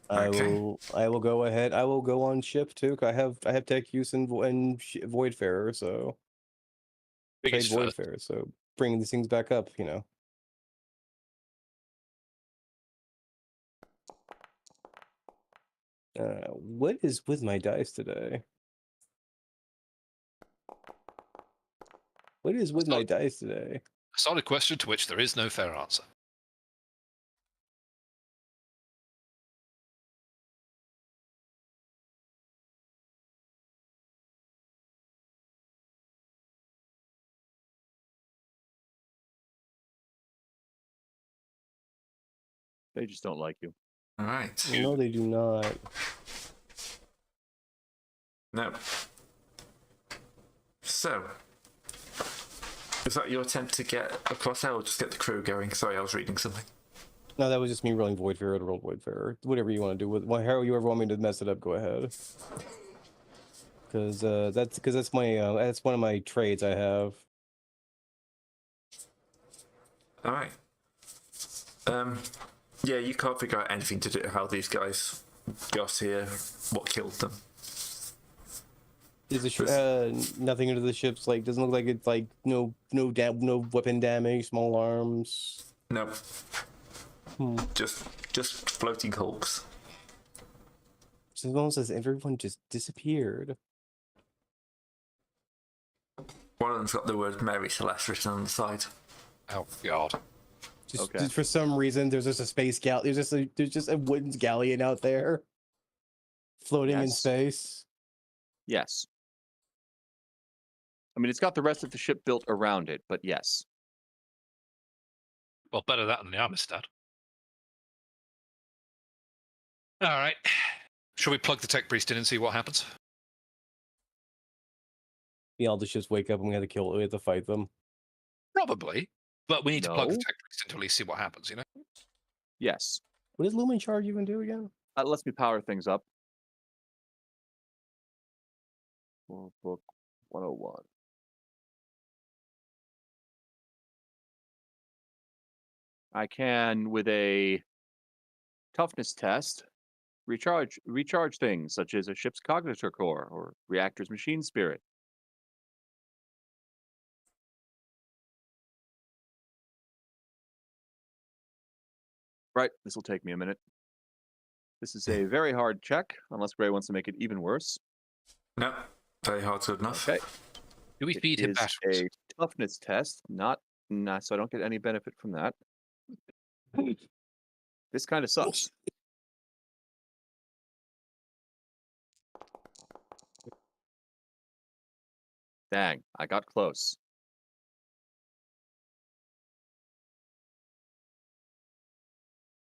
I Okay. will go ahead. I will go on ship too. 'Cause I have tech use and Voidfarer, so Biggest trade first. Voidfarer. So bringing these things back up, you know. What is with my dice today? What is with my dice today? A solid question to which there is no fair answer. They just don't like you. All right. No, they do not. No. So, is that your attempt to get across there, or just get the crew going? Sorry, I was reading something. No, that was just me rolling Voidfarer to roll Voidfarer. Whatever you want to do with, however you ever want me to mess it up, go ahead. Because that's my that's one of my trades I have. All right. Yeah, you can't figure out anything to do how these guys got here, what killed them. Is the nothing into the ships? Like, doesn't look like it's like no weapon damage, small arms. No. Just floating hulks. It's almost as everyone just disappeared. One of them's got the word Mary Celeste written on the side. Oh God. Just for some reason, there's just a space there's just a wooden galleon out there, floating in space. Yes. I mean, it's got the rest of the ship built around it, but yes. Well, better that than the Amistad. All right. Shall we plug the tech priest in and see what happens? Yeah, all the ships wake up and we have to fight them. Probably. But we need to plug the No. tech priest in to at least see what happens, you know? Yes. What does Lumen Charge even do again? That lets me power things up. Book 101. I can, with a toughness test, recharge things such as a ship's cognitor core or reactor's machine spirit. Right, this will take me a minute. This is a very hard check, unless Gray wants to make it even worse. No, very hard, good enough. Okay. Do we feed him It is batteries? a toughness test, so I don't get any benefit from that. This kind of sucks. Dang, I got close.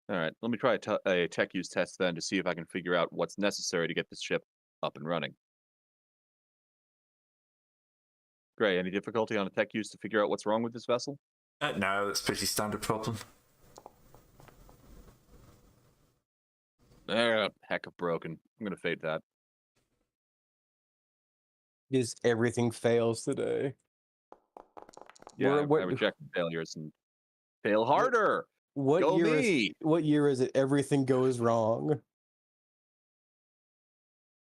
All right, let me try a tech use test then to see if I can figure out what's necessary to get this ship up and running. Gray, any difficulty on a tech use to figure out what's wrong with this vessel? No, that's a pretty standard problem. Heck of broken. I'm gonna fade that. Just everything fails today. Yeah, What- I reject failures and fail harder. Go me. What year is it? Everything goes wrong.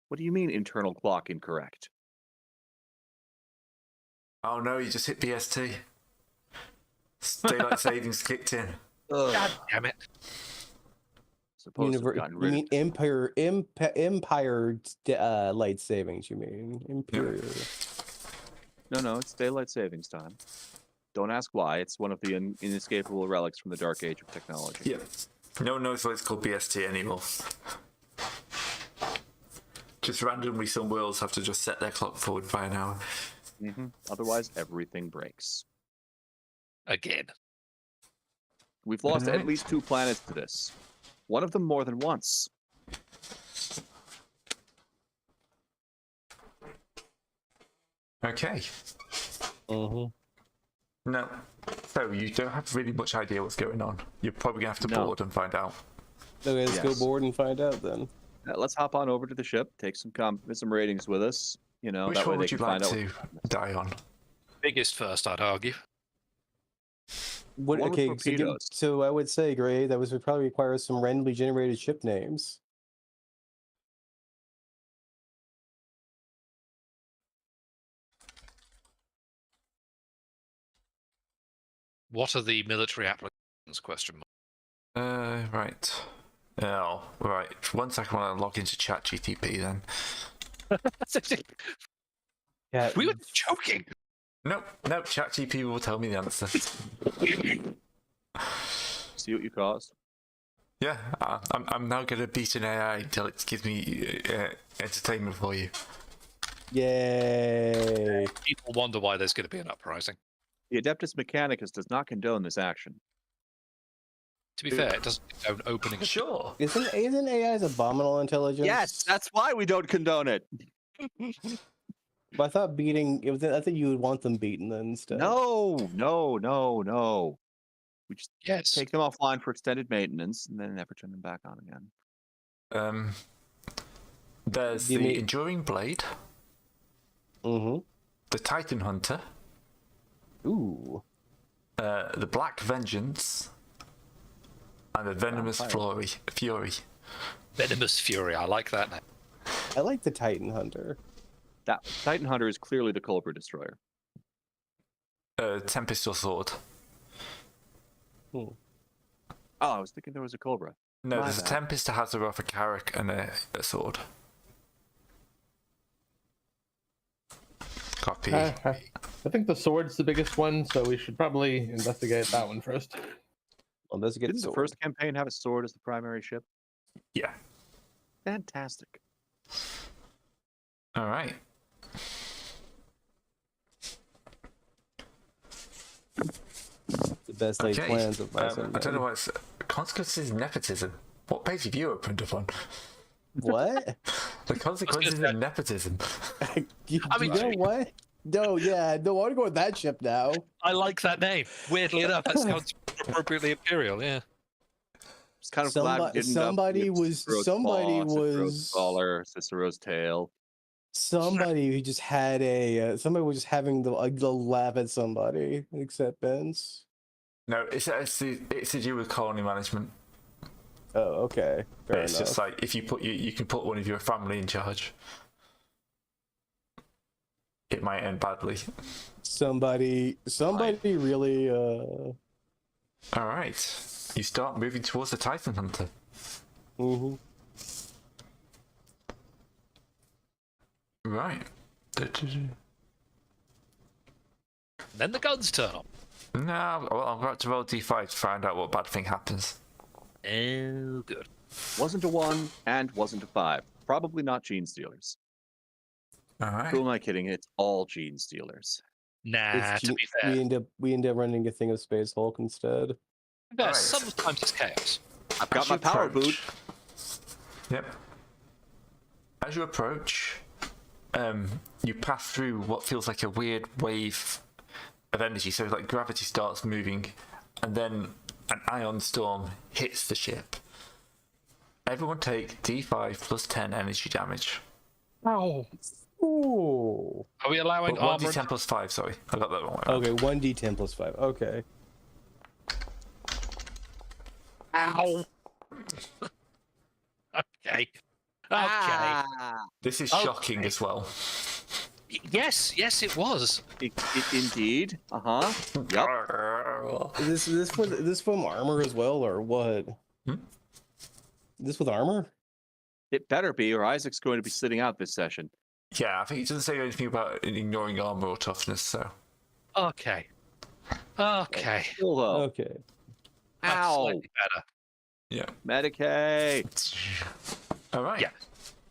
What do you mean internal clock incorrect? Oh no, you just hit BST. Daylight savings kicked in. Ugh. God damn it. Supposed to have gotten You rid mean of Empire light savings? You mean Imperial? No, it's daylight savings time. Don't ask why. It's one of the inescapable relics from the dark age of technology. Yeah. No one knows why it's called BST anymore. Just randomly, some worlds have to just set their clock forward by an hour. Otherwise, everything breaks. Again. We've lost Alright. at least 2 planets to this. One of them more than once. Okay. Mm-hmm. No. So you don't have really much idea what's going on. You're probably gonna have to No. board and find out. Okay, let's go Yes. board and find out then. Let's hop on over to the ship, take some ratings with us. You know, Which that way one they would you can like find out. to die on? Biggest first, I'd argue. What? One with Okay, torpedoes. so I would say, Gray, that would probably require some randomly generated ship names. What are the military applications? Question mark. Right. Oh, right. 1 second while I log into ChatGTP then. Yeah, We were joking. Nope, ChatGPT will tell me the answer. See what you caused. Yeah, I'm now going to beat an AI until it gives me entertainment for you. yay. People wonder why there's going to be an uprising. The Adeptus Mechanicus does not condone this action. To be fair, it doesn't condone opening. Sure. Isn't AI's abominable intelligence? Yes, that's why we don't condone it. But I thought beating. I think you would want them beaten then instead. No. We just Yes. take them offline for extended maintenance and then never turn them back on again. There's You the mean- Enduring Blade, Mm-hmm. the Titan Hunter, Ooh. the Black Vengeance, and the Venomous fire. Fury. Venomous Fury. I like that name. I like the Titan Hunter. That Titan Hunter is clearly the Cobra Destroyer. Tempest or Sword. Oh, I was thinking there was a Cobra. No, My there's a bad. Tempest, a Hazaroth, a Karnac, and a sword. Copy. I think the sword's the biggest one, so we should probably investigate that one first. Well, let's get Didn't the first campaign have a sword as the primary ship? Yeah. Fantastic. All right. the best laid Okay. plans of my I don't know what's consequences of nepotism. What page have you opened up on? What? The consequences of nepotism. you, I mean, you know what? No, yeah, no, I want to go with that ship now. I like that name. Weirdly enough, that sounds appropriately imperial. Yeah. It's kind of glad we didn't somebody was Cicero's collar, Cicero's tail. somebody who just had a somebody was just having the laugh at somebody except Ben's. No, it's to do with colony management. Oh, okay. Fair It's enough. just like if you put you can put one of your family in charge. It might end badly. Somebody really All right, you start moving towards the Titan Hunter. mm-hmm. Right. Then the guns turn on. No, well, I'm about to roll d5 to find out what bad thing happens. Oh, good. Wasn't a 1 and wasn't a 5. Probably not gene stealers. All right. Who am I kidding? It's all gene stealers. Nah, to be fair. we end up running a thing of Space Hulk instead. Yeah, Alright. sometimes it's chaos. I've got As my you power approach- boot. Yep. As you approach, you pass through what feels like a weird wave of energy. So, like, gravity starts moving, and then an ion storm hits the ship. Everyone take D5 plus 10 energy damage. Oh. Ooh. Are we allowing Well, armor? 1d10 plus 5, sorry. I got that wrong. Okay, 1d10 plus 5. Okay. Ow. Okay. Okay. This is Okay. shocking as well. Yes, it was. Indeed. Uh-huh. Yep. Is this from armor as well, or what? This with armor? It better be, or Isaac's going to be sitting out this session. Yeah, I think it doesn't say anything about ignoring armor or toughness, so. Okay. Okay. Still though. Okay. That's Ow. slightly better. Yeah. Medicaid. All right. Yeah.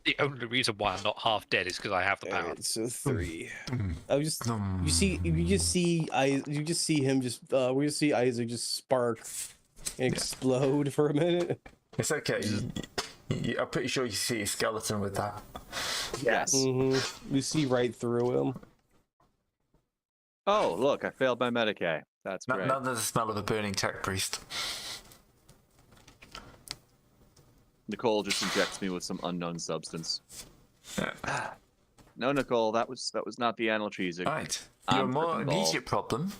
The only reason why I'm not half dead is because I have the power. Alright, so 3. Mm. I was just you just see him just we just see Isaac just spark and explode for a minute. It's okay. I'm pretty sure you see a skeleton with that. Yes. We see right through him. Oh, look, I failed my Medicaid. That's great. Now there's the smell of a burning tech priest. Nicole just injects me with some unknown substance. Yeah. No, Nicole, that was not the analgesic. Right. Your I'm more freaking bald. immediate problem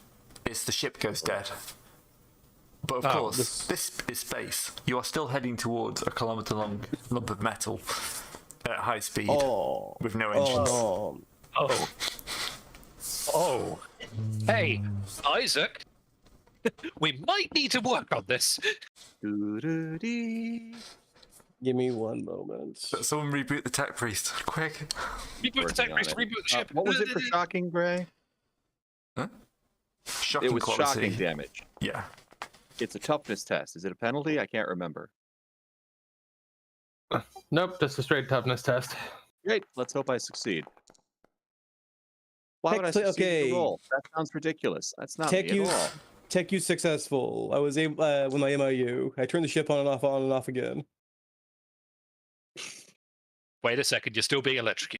is the ship goes dead. But of Oh, course, this is space. You are still heading towards a kilometer-long lump of metal at high speed with no engines. Oh. Oh. Hey, Isaac. We might need to work on this. Doo-doo-dee. Give me one moment. Someone reboot the tech priest, quick. Reboot the Working tech on priest, it. reboot the ship. What was it for shocking, Gray? Shocking It was quality. shocking damage. Yeah. It's a toughness test. Is it a penalty? I can't remember. Nope, just a straight toughness test. Great. Let's hope I succeed. Why would I Technically, succeed in the okay. roll? That sounds ridiculous. That's not Tech me at use, all. tech use successful. I was able with my MIU. I turned the ship on and off again. Wait a second, you're still being electrocuted.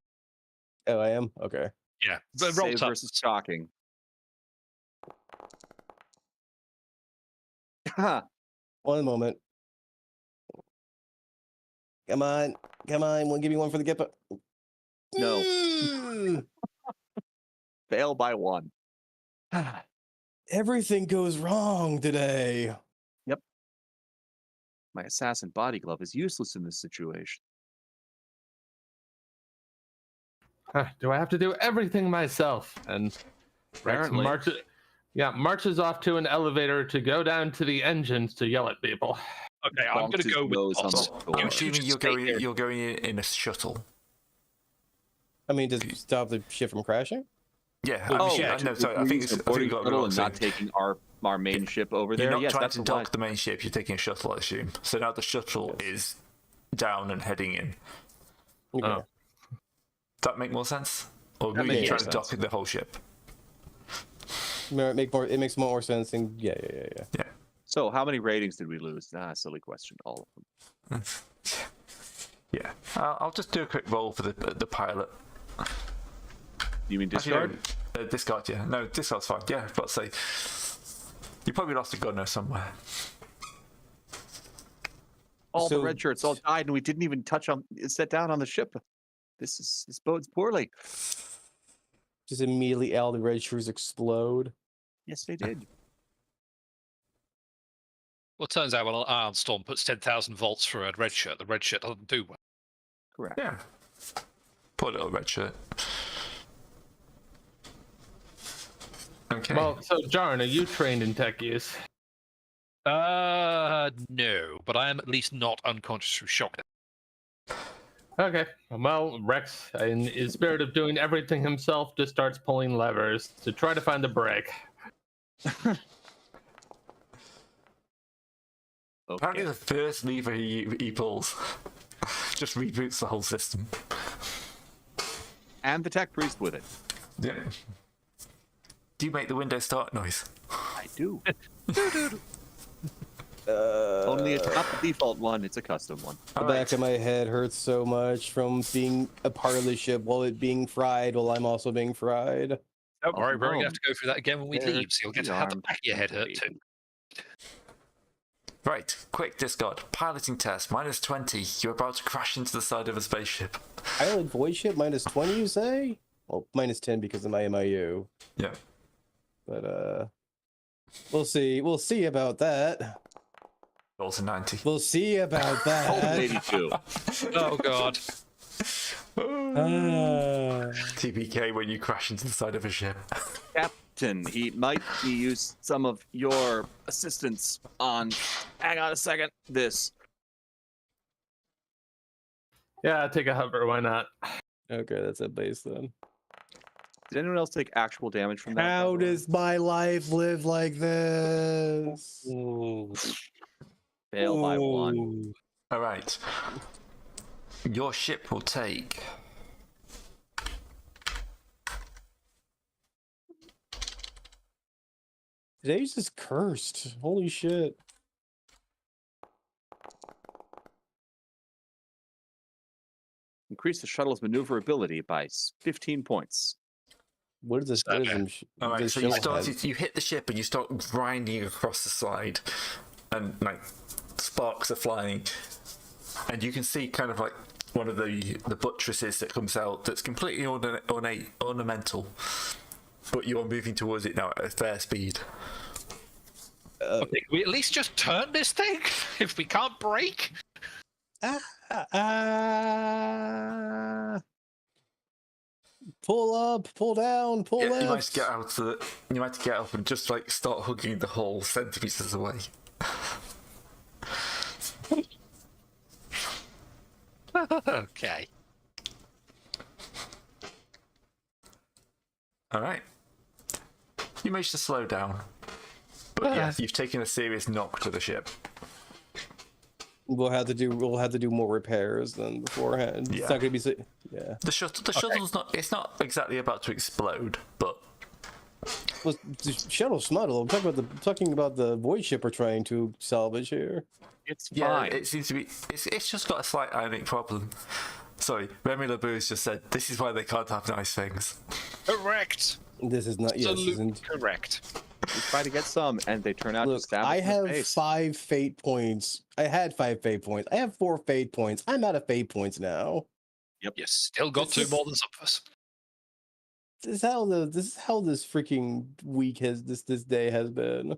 Oh, I am? Okay. Yeah, but roll Save tough. versus shocking. Ha! One moment. Come on. We'll give you one for the Gippa. No. Mm. Fail by one. Everything goes wrong today. My assassin body glove is useless in this situation. Do I have to do everything myself? And Rex Apparently. marches off to an elevator to go down to the engines to yell at people. Okay, I'm Bonks going to his go with nose on boss. the I'm door. assuming just stay there. you're going in a shuttle. I mean, does it stop the ship from crashing? Yeah. Oh, yeah. No, sorry. I think it's. I think you got it wrong. and not taking our main ship over You're there. not Yes, trying that's to a wise. dock the main ship. You're taking a shuttle, I assume. So now the shuttle is down and heading in. Okay. Oh. Does that make more sense? Or That are you makes trying more to dock sense. the whole ship? It makes more sense. And yeah. So, how many ratings did we lose? Silly question. All of them. Yeah. I'll just do a quick roll for the pilot. You mean Actually, discard? no, discard, yeah. No, discard's fine. Yeah, I've got to say. You probably lost a gunner somewhere. All the So- red shirts all died, and we didn't even set down on the ship. This bodes poorly. Just immediately all the red shirts explode. Yes, they did. Well, it turns out when an Iron Storm puts 10,000 volts through a red shirt, the red shirt doesn't do well. Correct. Yeah. Poor little red shirt. Okay. Well, so Jarn, are you trained in tech use? No, but I am at least not unconscious through shock. Okay. Well, Rex, in his spirit of doing everything himself, just starts pulling levers to try to find the brake. Apparently, Okay. the first lever he pulls just reboots the whole system. And the tech priest with it. Yeah. Do you make the Windows start noise? I do. Only it's not the default one; it's a custom one. The All back right. of my head hurts so much from being a part of the ship while it being fried, while I'm also being fried. Don't worry, we're going to no. have to go through that again when we There leave, so you'll get the to have the arm back of your head hurt temporary. too. Right, quick discard. Piloting test, -20. You're about to crash into the side of a spaceship. Pilot void ship -20, you say? Well, -10 because of my MIU. Yeah. But we'll see. We'll see about that. Also 90. We'll see about Oh, that. 82. Oh, God. TPK when you crash into the side of a ship. Captain, he might be used some of your assistance on. Hang on a second. This. Yeah, take a hover. Why not? Okay, that's a base then. Did anyone else take actual damage from that? by How the way? does my life live like this? Fail by one? Ooh. All right. Your ship will take. Today's just cursed. Holy shit. Increase the shuttle's maneuverability by 15 points. What is this? What is Okay. them All right. this So you shell start. has? You hit the ship and you start grinding across the side, and like sparks are flying, and you can see kind of like one of the buttresses that comes out that's completely ornamental, but you're moving towards it now at a fair speed. Okay, can we at least just turn this thing if we can't brake? pull up, pull down, pull Yeah, left. you might get out. You might get up and just like start hugging the hole centimeters away. Okay. All right. You managed to slow down, but yes, you've taken a serious knock to the ship. We'll have to do more repairs than beforehand. Yeah. It's not gonna be yeah. The shuttle's not. It's not exactly about to explode, but Well, the shuttle smuttle. I'm talking about the void ship we're trying to salvage here. It's yeah, fine. it seems to be. It's just got a slight ionic problem. Sorry, Remy LeBeau's just said this is why they can't have nice things. Correct. This is not. Yes, this Absolutely isn't. correct. We try to get some, and they turn out to Look, stab us I in the have face. 5 fate points. I had 5 fate points. I have 4 fate points. I'm out of fate points now. You still got This 2 more than some of us. This is how this freaking week this day has been.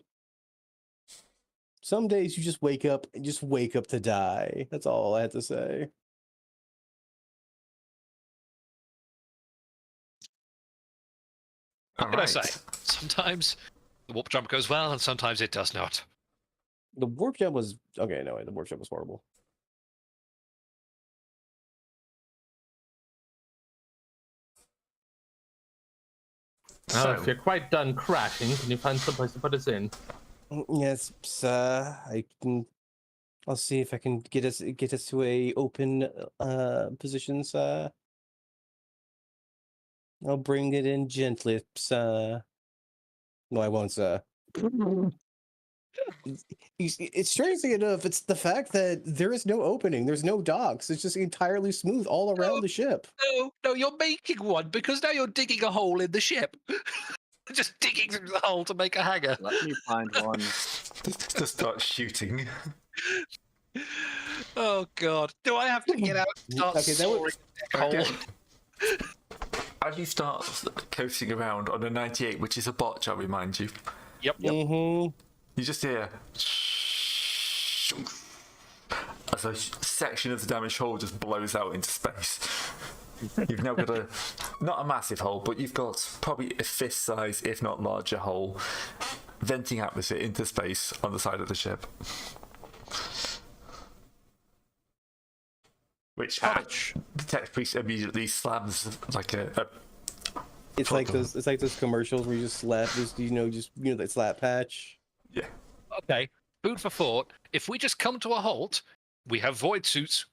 Some days you just wake up to die. That's all I have to say. What can I say? Sometimes the warp jump goes well, and sometimes it does not. The warp jump was okay. No, the warp jump was horrible. Now, So, if you're quite done crashing, can you find someplace to put us in? Yes, sir. I'll see if I can get us to a open position, sir. I'll bring it in gently, sir. No, I won't, sir. It's strangely enough, it's the fact that there is no opening, there's no docks. It's just entirely smooth all around the ship. No, you're making one because now you're digging a hole in the ship. Just digging through the hole to make a hangar. Let me find one. to start shooting. Oh God! Do I have to get out and start Okay, that would- sawing a deck hole? Okay. As you start coasting around on a 98, which is a botch, I'll remind you, Yep. Mm-hmm. you just hear as a section of the damaged hull just blows out into space. You've now got not a massive hole, but you've got probably a fist size, if not larger hole, venting atmosphere into space on the side of the ship. Which the tech priest immediately slams like a It's like those commercials where you just slap that slap patch. yeah. Okay. Food for thought. If we just come to a halt, we have void suits.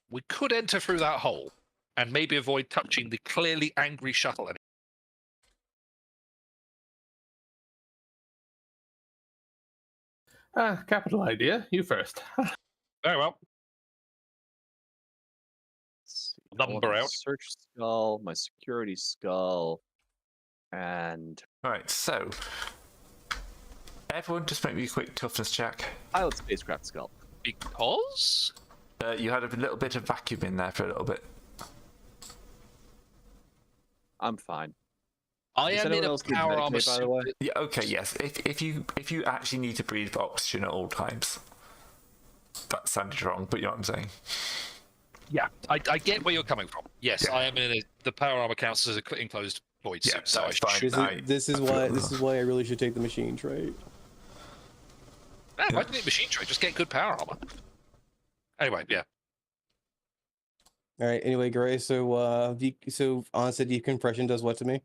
We could enter through that hole and maybe avoid touching the clearly angry shuttle. Capital idea. You first. Very well. Let's see. Number My out. Search skull, my security skull, and Right, so everyone just make me a quick toughness check. pilot spacecraft skull. Because You had a little bit of vacuum in there for a little bit. I'm fine. I Does am in anyone a else need power Medicaid, armor by the way? suit. Yeah, okay, yes. If you actually need to breathe oxygen at all times, that sounded wrong, but you know what I'm saying. Yeah, I get where you're coming from. Yes, Yeah. I am in the power armor counts as a enclosed void Yeah, suit. So that's I fine. should. This is why I really should take the machine trait. Why do you need machine trade? Just get good power armor. Anyway, yeah. All right. Anyway, Gray. So onset decompression does what to me?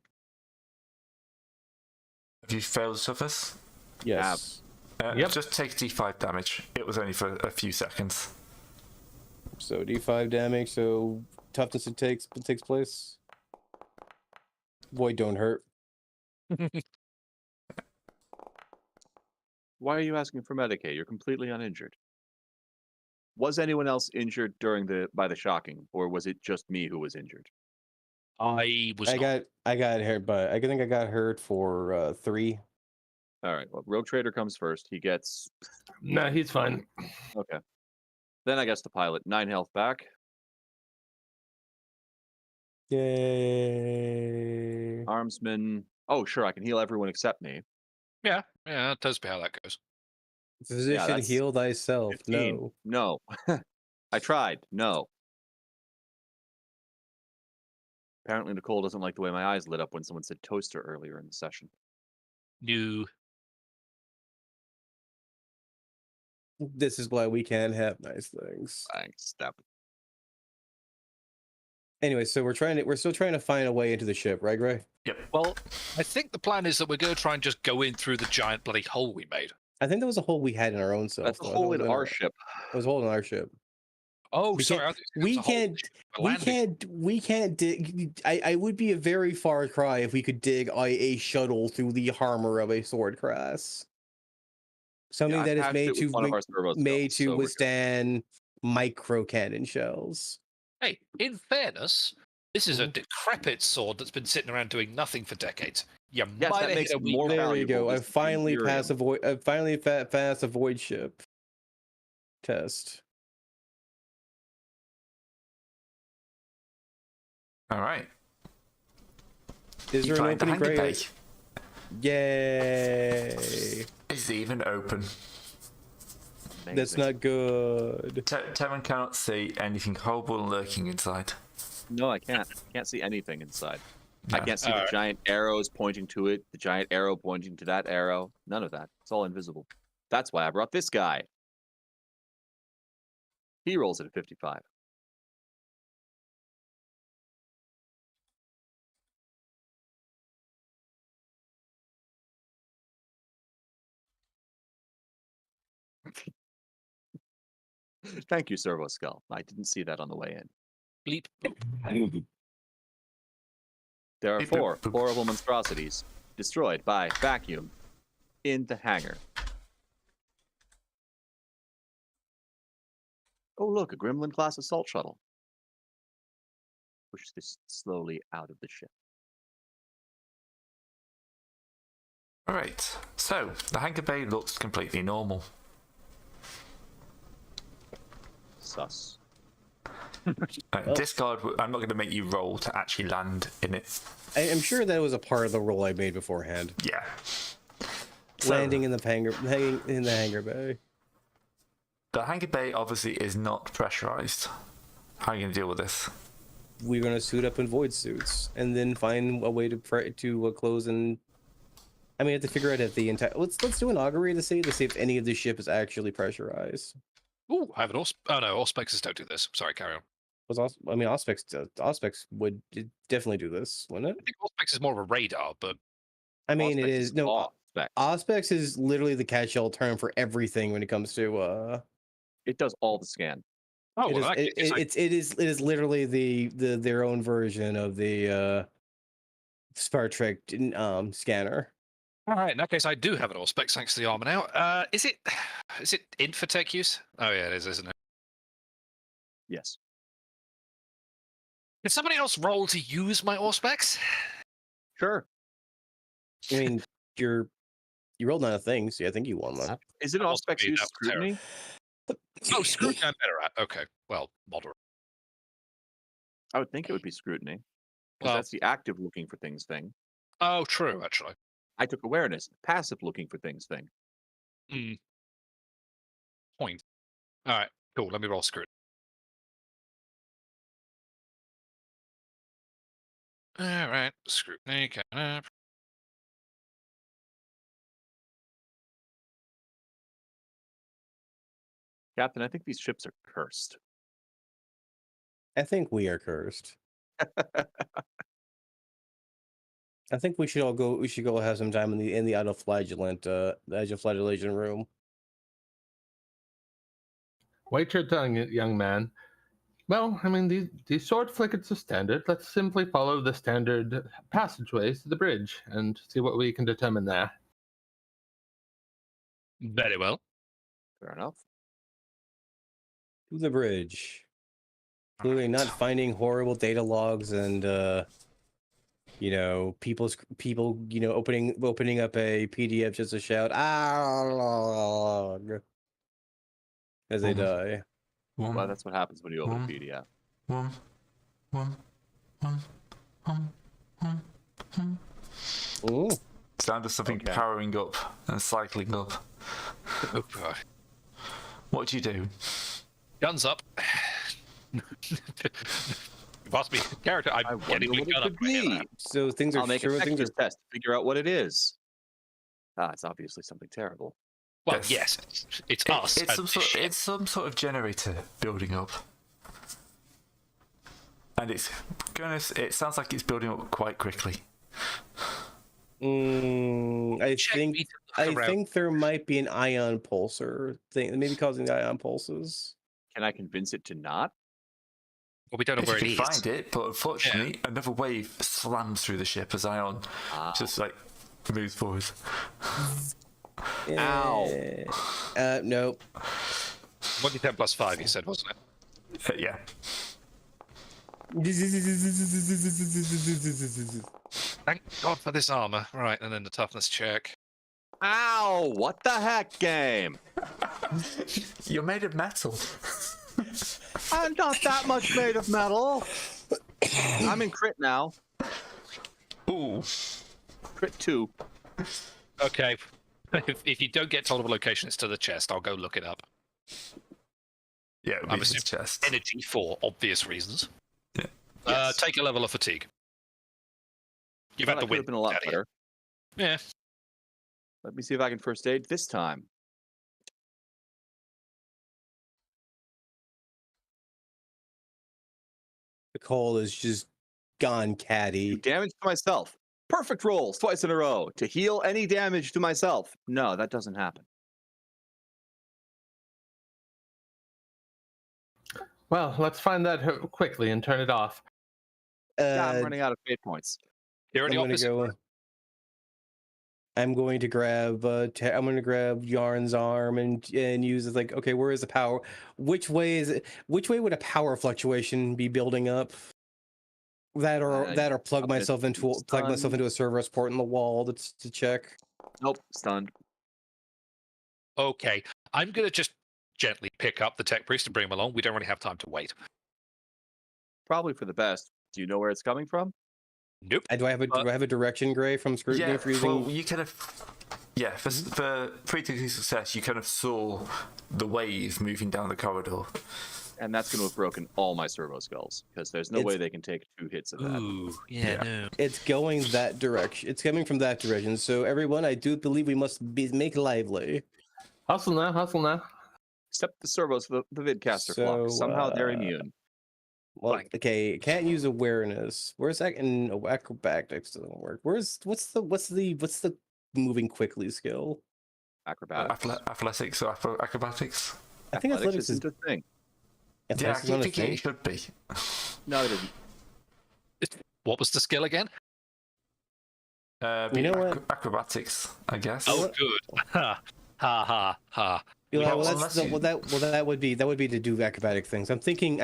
Have you failed the toughness? Yes. Yep. Just take D5 damage. It was only for a few seconds. So D5 damage. So toughness it takes place. Void don't hurt. Why are you asking for Medicaid? You're completely uninjured. Was anyone else injured by the shocking, or was it just me who was injured? I was. I got hurt, but I think I got hurt for 3. All right. Well, Rogue Trader comes first. He gets No, he's fine. okay. Then I guess the pilot 9 health back. Yay! Armsman. Oh, sure. I can heal everyone except me. Yeah, that tells me how that goes. Physician, that's heal thyself. 15. No. No. I tried. No. Apparently, Nicole doesn't like the way my eyes lit up when someone said toaster earlier in the session. New. This is why we can't have nice things. Thanks. Anyway, so we're still trying to find a way into the ship, right, Gray? Yep. Well, I think the plan is that we're going to try and just go in through the giant bloody hole we made. I think that was a hole we had in our own self. That's a hole in our ship. It was a hole in our ship. Oh, We sorry. We can't dig. I would be a very far cry if we could dig a shuttle through the armor of a sword class. Something that is made to withstand micro cannon shells. Hey, in fairness, this is a decrepit sword that's been sitting around doing nothing for decades. You Yes, might that have makes hit a it weak. more There we valuable. go. I This is finally passed Imperium. passed a void ship test. All right. Is You there an find the opening, hangar Gray? bay. Yay! It's even open. That's Amazing. not good. Terran cannot see anything horrible lurking inside. No, I can't. I can't see anything inside. I No. can't see the Alright. giant arrows pointing to it, the giant arrow pointing to that arrow. None of that. It's all invisible. That's why I brought this guy. He rolls at a 55. Thank you, Servo Skull. I didn't see that on the way in. Bleep, boop. There are Beep, boop, 4 boop. horrible monstrosities destroyed by vacuum in the hangar. Oh, look, a Gremlin-class assault shuttle. Push this slowly out of the ship. All right. So the hangar bay looks completely normal. Sus. Discard. I'm not going to make you roll to actually land in it. I'm sure that was a part of the roll I made beforehand. Yeah. So, Landing in the hangar bay. the hangar bay obviously is not pressurized. How are you going to deal with this? We're gonna suit up in void suits and then find a way to close and. I mean, I have to figure out if the entire. Let's do an augury to see if any of the ship is actually pressurized. Ooh, I have an Oh no, Auspexes don't do this. Sorry, carry on. Auspex would definitely do this, wouldn't it? I think Auspex is more of a radar, but I mean, it Auspex is no. Auspex. Auspex is literally the catch-all term for everything when it comes to. It does all the scan. oh, It well, is, it is literally their own version of the Star Trek scanner. all right. In that case, I do have an Auspex thanks to the armor now. Is it infotech use? Oh yeah, it is, isn't it? Yes. Can somebody else roll to use my Auspex? Sure. I mean, you rolled on a thing, so I think you won that. Is it That must Auspex be- use that was scrutiny? Oh, scrutiny I'm better at. Okay, well, moderate. I would think it would be scrutiny. Because Well, that's the active looking for things thing. oh, true, actually. I took awareness, passive looking for things thing. Point. All right, cool. Let me roll scrutiny. All right, scrutiny. Captain, I think these ships are cursed. I think we are cursed. I think we should all go. We should go have some time in the autoflagellation room. Wait your tongue, young man. Well, I mean, these sword flickets are standard. Let's simply follow the standard passageways to the bridge and see what we can determine there. Very well. Fair enough. To the bridge. Clearly not finding horrible data logs and people opening up a PDF just to shout log as they die. Well, that's what happens when you open a PDF. Ooh. Sound of something Okay. powering up and cycling up. Oh, God. What do you do? Guns up. You asked me character. I I'm wonder getting what the it gun up could right here be. now. So things are I'll make a sure things are Texas test to figure out what it is. It's obviously something terrible. Well, Yes. yes, it's us. It's and some this sort. ship. It's some sort of generator building up, and it sounds like it's building up quite quickly. I Check think me to look around. think there might be an ion pulsar thing, maybe causing the ion pulses. Can I convince it to not? Well, we don't know If where you it can is. find it, but unfortunately, another wave slams through the ship as Ion just like moves forward. Ow. Nope. 1d10 plus 5, you said, wasn't it? Yeah. Thank God for this armor. Right, and then the toughness check. Ow! What the heck, game? You're made of metal. I'm not that much made of metal. I'm in crit now. Ooh. Crit 2. Okay. If you don't get told of a location, it's to the chest. I'll go look it up. Yeah, it would I'm be his assuming chest. Energy for obvious reasons. Yeah. Yes. Take a level of fatigue. You've had That the could win. have been a lot Daddy. better. Yeah. Let me see if I can first aid this time. Nicole is just gone Do catty. damage to myself. Perfect rolls twice in a row to heal any damage to myself. No, that doesn't happen. Well, let's find that quickly and turn it off. Yeah, I'm running out of fate points. You're I'm in the gonna office. go. I'm going to grab. I'm going to grab Yarn's arm and use it like, okay, where is the power? Which way is it? Which way would a power fluctuation be building up? That or plug up it, myself into a service port in the wall to check. Nope, stunned. Okay. I'm going to just gently pick up the tech priest and bring him along. We don't really have time to wait. Probably for the best. Do you know where it's coming from? Nope. Do I have a direction gray from scrutiny Yeah, for using? well, you kind of. Yeah, for critical success, you kind of saw the wave moving down the corridor. And that's going to have broken all my servo skulls because there's no way they can take 2 hits of that. Ooh, Yeah. no. It's going that direction. It's coming from that direction. So everyone, I do believe we must make lively. Hustle now. Except the servos, the vidcaster So, flock. Somehow they're immune. Well, Blank. okay, can't use awareness. Where's that? And acrobatics doesn't work. What's the moving quickly skill? Acrobatics. Athletics or acrobatics? I think athletics is isn't a thing. Yeah, I athletics is keep not a thinking thing. it should be. No, it isn't. What was the skill again? You know what? Acrobatics, I guess. Oh, good. Ha ha ha. Well, Well, that's unless you- that would be to do acrobatic things. I'm thinking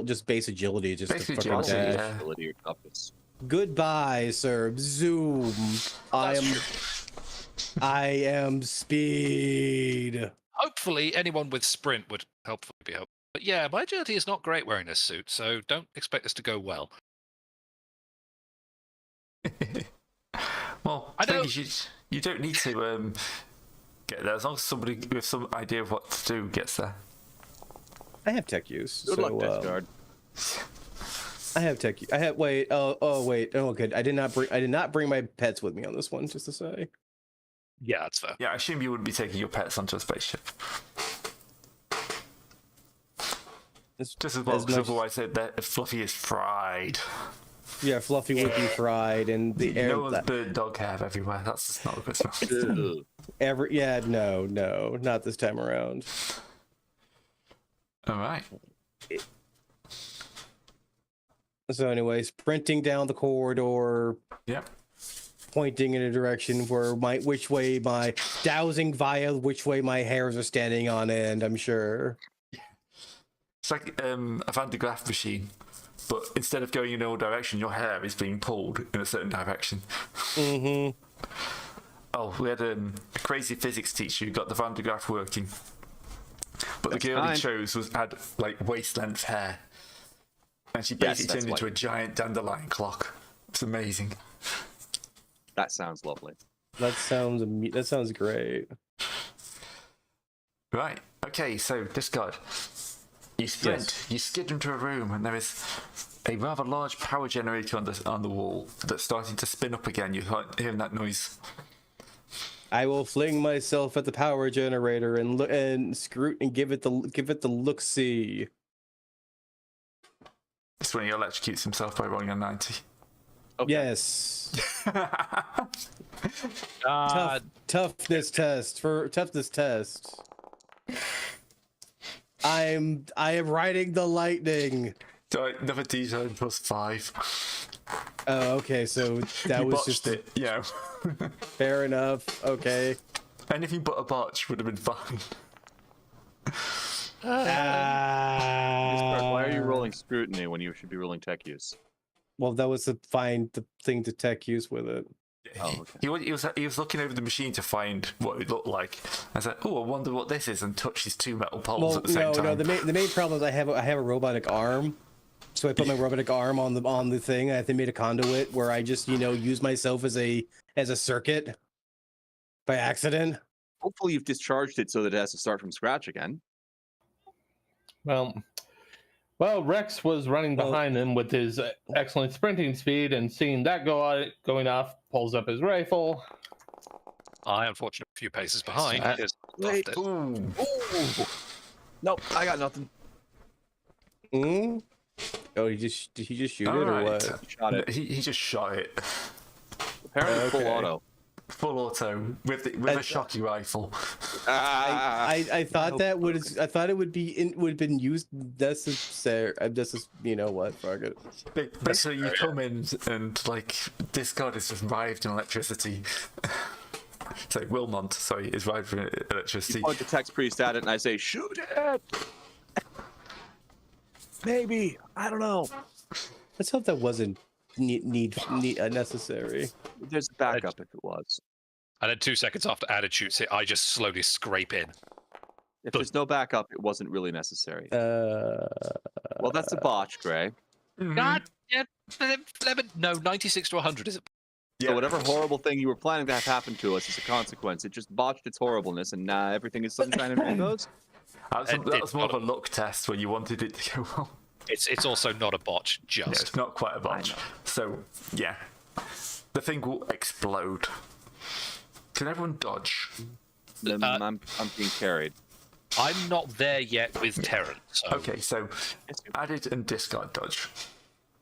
just base agility, just Basically to fucking agility, dash. yeah. Ability or toughness. Goodbye, sir. Zoom. I am speed. Hopefully, anyone with sprint would helpfully be helpful. But yeah, my agility is not great wearing this suit, so don't expect this to go well. Well, I the thing don't- is you don't need to get there as long as somebody with some idea of what to do gets there. I have tech use. Good luck, Death so, Guard. I have tech. I have wait. Wait. Oh, good. I did not bring my pets with me on this one. Just to say. Yeah, that's fair. Yeah, I assume you wouldn't be taking your pets onto a spaceship. Just as well, as because much- otherwise that Fluffy is fried. Yeah, Fluffy would be fried, and the air. No one's bird dog hair everywhere. That's just not a good smell. Ugh. No, not this time around. All right. So, anyway, sprinting down the corridor, Yep. pointing in a direction where which way my my hairs are standing on end. I'm sure. It's like a Van de Graaff machine, but instead of going in all direction, your hair is being pulled in a certain direction. Mm-hmm. Oh, we had a crazy physics teacher who got the Van de Graaff working, but That's the girl he fine. chose had like waist-length hair, and she Yes, basically that's turned into why. a giant dandelion clock. It's amazing. That sounds lovely. That sounds great. Right. Okay. So discard. You sprint. You skid into a room, and there is a rather large power generator on the wall that's starting to spin up again. You're hearing that noise. I will fling myself at the power generator and look and screw and give it the look see. It's when he electrocutes himself by rolling a 90. Okay. Yes. Uh, Toughness test. I am riding the lightning. So another D9 plus 5. Oh, okay. So that You was botched just it. Yeah. fair enough. Okay. Anything but a botch would have been fine. Why are you rolling scrutiny when you should be rolling tech use? Well, that was the thing to tech use with it. Oh, okay. He was looking over the machine to find what it looked like. I said, "Oh, I wonder what this is," and touched his 2 metal poles Well, at the same time. no. The main problem is I have a robotic arm, so I put my robotic arm on the thing. I made a conduit where I just use myself as a circuit by accident. Hopefully you've discharged it so that it has to start from scratch again. Well, Rex was running behind him with his excellent sprinting speed, and seeing that going off, pulls up his rifle. I, unfortunately, a few paces behind. Just Wait. left it. Ooh. Nope, I got nothing. Hmm? Oh, did he just shoot All it or right. what? Shot it. He just shot it. Apparently full Okay. auto. Full auto with a shocky rifle. I thought that would it would have been used necessary. This is fuck it. Basically, you come in and discard is just writhed in electricity. Sorry, Wilmont. Sorry, is writhed in electricity. You point the text priest at it, and I say, "Shoot it." Maybe, I don't know. Let's hope that wasn't necessary. There's a backup if it was. And then 2 seconds after Added shoots it, I just slowly scrape in. If there's no backup, it wasn't really necessary. Well, that's a botch, Gray. God, yeah, no, 96 to 100 is it? Yeah. So whatever horrible thing you were planning to have happen to us as a consequence, it just botched its horribleness, and now everything is sunshine and rainbows. That was more of a luck test where you wanted it to go well. It's also not a botch, Yeah, just. it's not quite a botch. So, yeah. The thing will explode. Can everyone dodge? I'm being carried. I'm not there yet with Terran, so Okay, so added and discard dodge.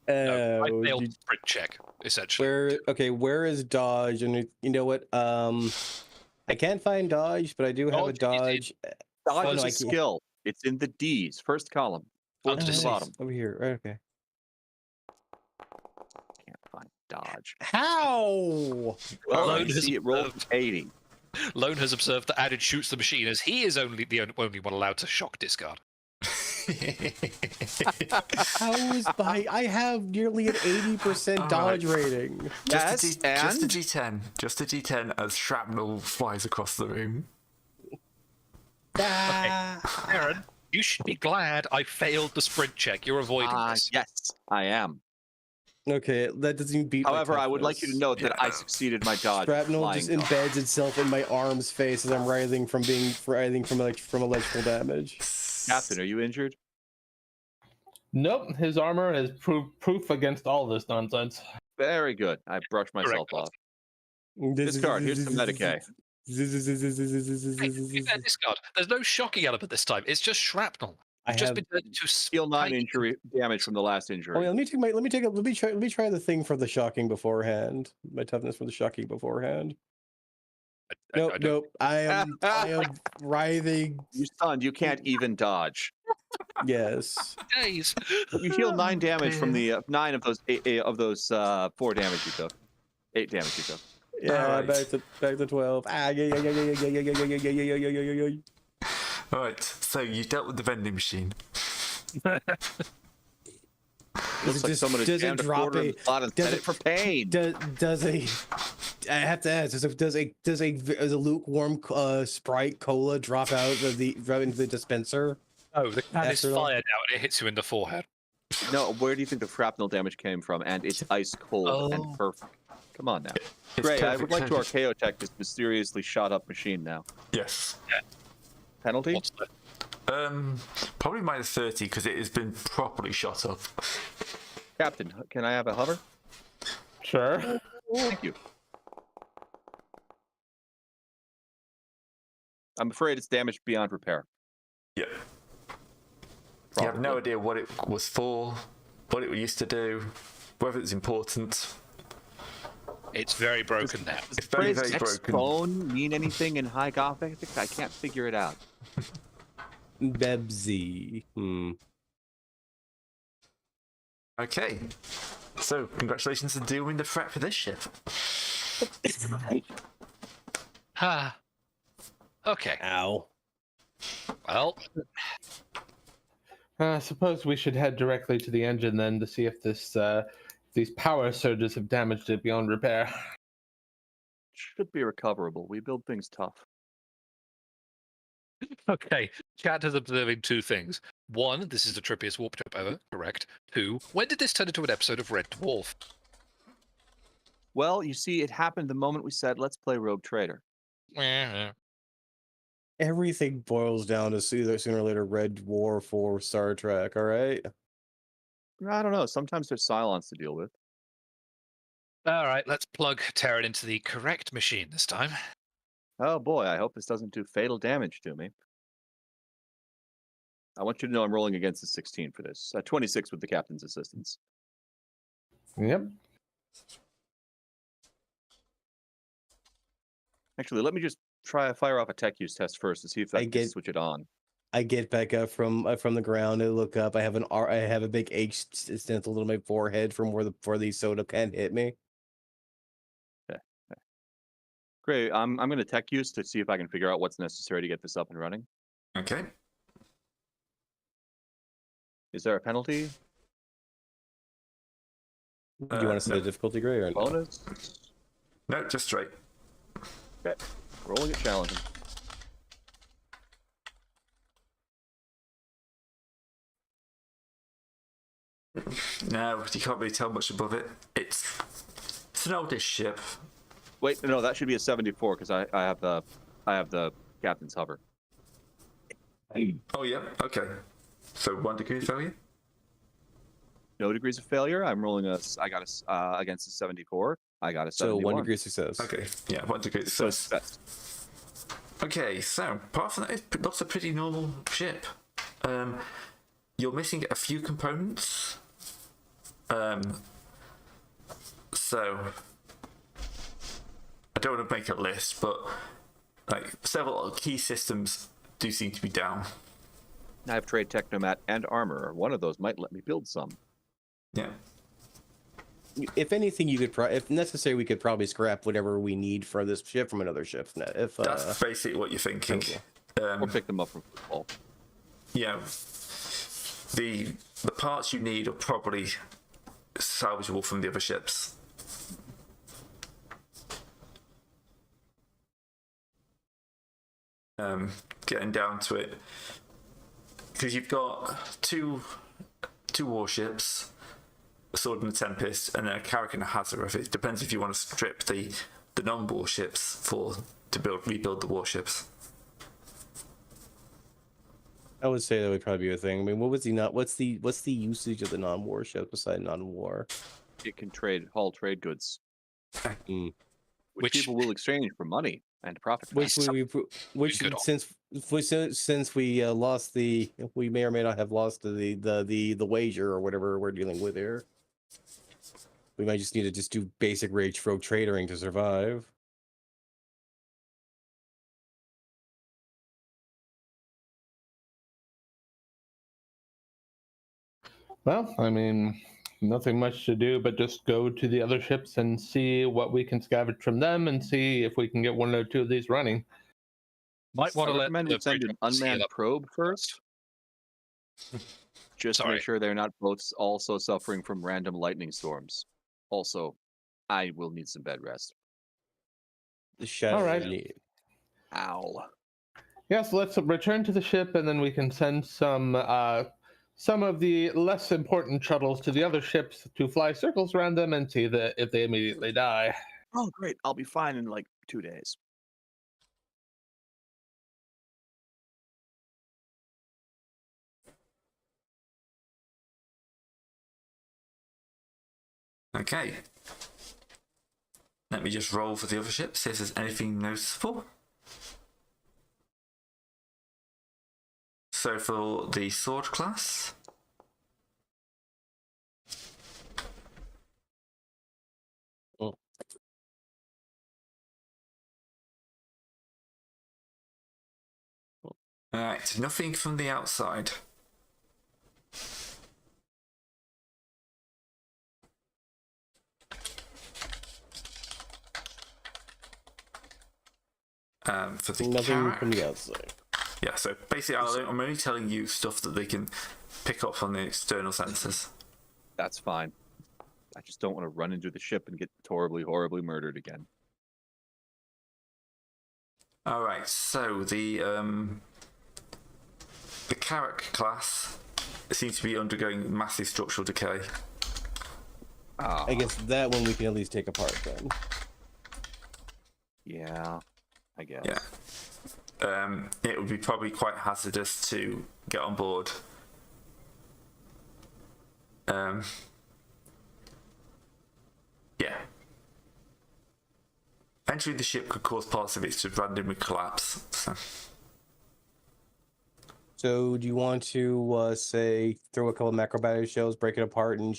I Oh, failed the sprint check, essentially. where is dodge? And you know what? I can't find dodge, but I do have a Dodge dodge. Dodge no, is I a can't. skill. It's in the D's, first column. Fourth to the Nice. bottom. Over here. Right, okay. Can't find dodge. How? Well, Alone you has see it rolled observed. 80. Lone has observed that Added shoots the machine as he is only one allowed to shock discard. How is I have nearly an 80% All dodge right. rating. Yes, just a D10. Just a D10 as shrapnel flies across the room. Ah. Terran, you should be glad I failed the sprint check. You're avoiding this. Yes, I am. Okay, that doesn't even beat. my However, I would like you to toughness. note that I succeeded my dodge. Shrapnel flying just dodge. embeds itself in my arm's face as I'm writhing from electrical damage. Captain, are you injured? Nope, his armor is proof against all this nonsense. Very good. I brushed myself Correct. off. Discard. Here's some Medicaid. Hey, give that discard. There's no shocking element this time. It's just shrapnel. I've just been turned to Heal 9 spike. injury damage from the last injury. Oh, yeah, let me try the thing for the shocking beforehand. My toughness for the shocking beforehand. Nope. I am writhing. You stunned. You can't even dodge. Yes. Days. You heal 9 damage from the 9 of those 4 damage you took. 8 damage you took. Yeah, Alright. back to 12. Ah, yeah. Alright, so you dealt with the vending machine. Looks like someone has does it jammed a drop quarter in the slot and does set it- it for pain. Does a I have to ask, does a lukewarm Sprite cola drop out of into the dispenser? Oh, the can is After all. fired out and it hits you in the forehead. No, where do you think the shrapnel damage came from? And it's ice cold and Oh. perfect. Come on now. It's Gray, I perfect would like to temperature. archaeotech this mysteriously shot up machine now. Yes. Penalty? What's the Probably minus 30 because it has been properly shot up. Captain, can I have a hover? Sure. Thank you. I'm afraid it's damaged beyond repair. Yeah. You have no idea what it was for, what it used to do, whether it's important. It's very broken now. It's very, Does very X broken. phone mean anything in High Gothic? I can't figure it out. Bebsy. Okay. So, congratulations on dealing with the threat for this ship. Ah. Okay. Ow. Well, I suppose we should head directly to the engine then to see if these power surges have damaged it beyond repair. Should be recoverable. We build things tough. okay. Chat is observing two things. One, this is the trippiest warp trip ever. Correct. Two, when did this turn into an episode of Red Dwarf? Well, you see, it happened the moment we said, let's play Rogue Trader. Everything boils down to sooner or later Red Dwarf or Star Trek, all right? I don't know. Sometimes there's Cylons to deal with. All right, let's plug Terran into the correct machine this time. Oh boy, I hope this doesn't do fatal damage to me. I want you to know I'm rolling against a 16 for this. 26 with the captain's assistance. Yep. Actually, let me just fire off a tech use test first to see if I can switch it on. I get back up from the ground and look up. I have I have a big H stenciled on my forehead from where the soda can hit me. Okay. Great. I'm going to tech use to see if I can figure out what's necessary to get this up and running. Okay. Is there a penalty? Do you want to set no. the difficulty grade or no? Bonus? No, just straight. Okay. Rolling it challenging. No, you can't really tell much above it. It's an oldish ship. Wait, no, that should be a 74 because I have the captain's hover. Oh yeah, okay. So 1 degree of failure? No degrees of failure. I'm rolling I got against a 74. I got a 71. So 1 degree of success. Okay, yeah, 1 degree of So success. it's best. Okay, so apart from that, that's a pretty normal ship. You're missing a few components. So I don't want to make a list, but like several key systems do seem to be down. I have trade technomat and armor. One of those might let me build some. Yeah. If anything, you could, if necessary, we could probably scrap whatever we need for this ship from another ship. If That's basically what you're thinking. Or pick them up from football. Yeah. The parts you need are probably salvageable from the other ships. Getting down to it, because you've got two warships, a Sword and a Tempest, and then a Karnac and a Hazard. It depends if you want to strip the non-warships to rebuild the warships. I would say that would probably be a thing. I mean, what's the usage of the non-war ship beside non-war? It can haul trade goods, which Which people will exchange for money and profit. Which good since we lost we may or may not have lost the wager or whatever we're dealing with here. We might just need to just do basic Rogue tradering to survive. Well, I mean, nothing much to do but just go to the other ships and see what we can scavenge from them and see if we can get 1 or 2 of these running. Might want I to let recommend the we send bridge an officer heal unmanned up probe first. Just to Sorry. make sure they're not both also suffering from random lightning storms. Also, I will need some bed rest. The shadow. All right. Need. Ow. Yes, let's return to the ship and then we can send some of the less important shuttles to the other ships to fly circles around them and see if they immediately die. Oh, great. I'll be fine in like 2 days. Okay. Let me just roll for the other ship, see if there's anything noticeable. So for the sword class, alright, nothing from the outside. For the Nothing Karnac, from the outside. yeah, so basically I'm only telling you stuff that they can pick up from the external sensors. That's fine. I just don't want to run into the ship and get horribly murdered again. Alright, so the Karnac class seems to be undergoing massive structural decay. I guess that one we can at least take apart then. Yeah, I guess. Yeah. It would be probably quite hazardous to get on board. Yeah. Entering the ship could cause parts of it to randomly collapse. So do you want to say throw a couple of macro battery shells, break it apart, and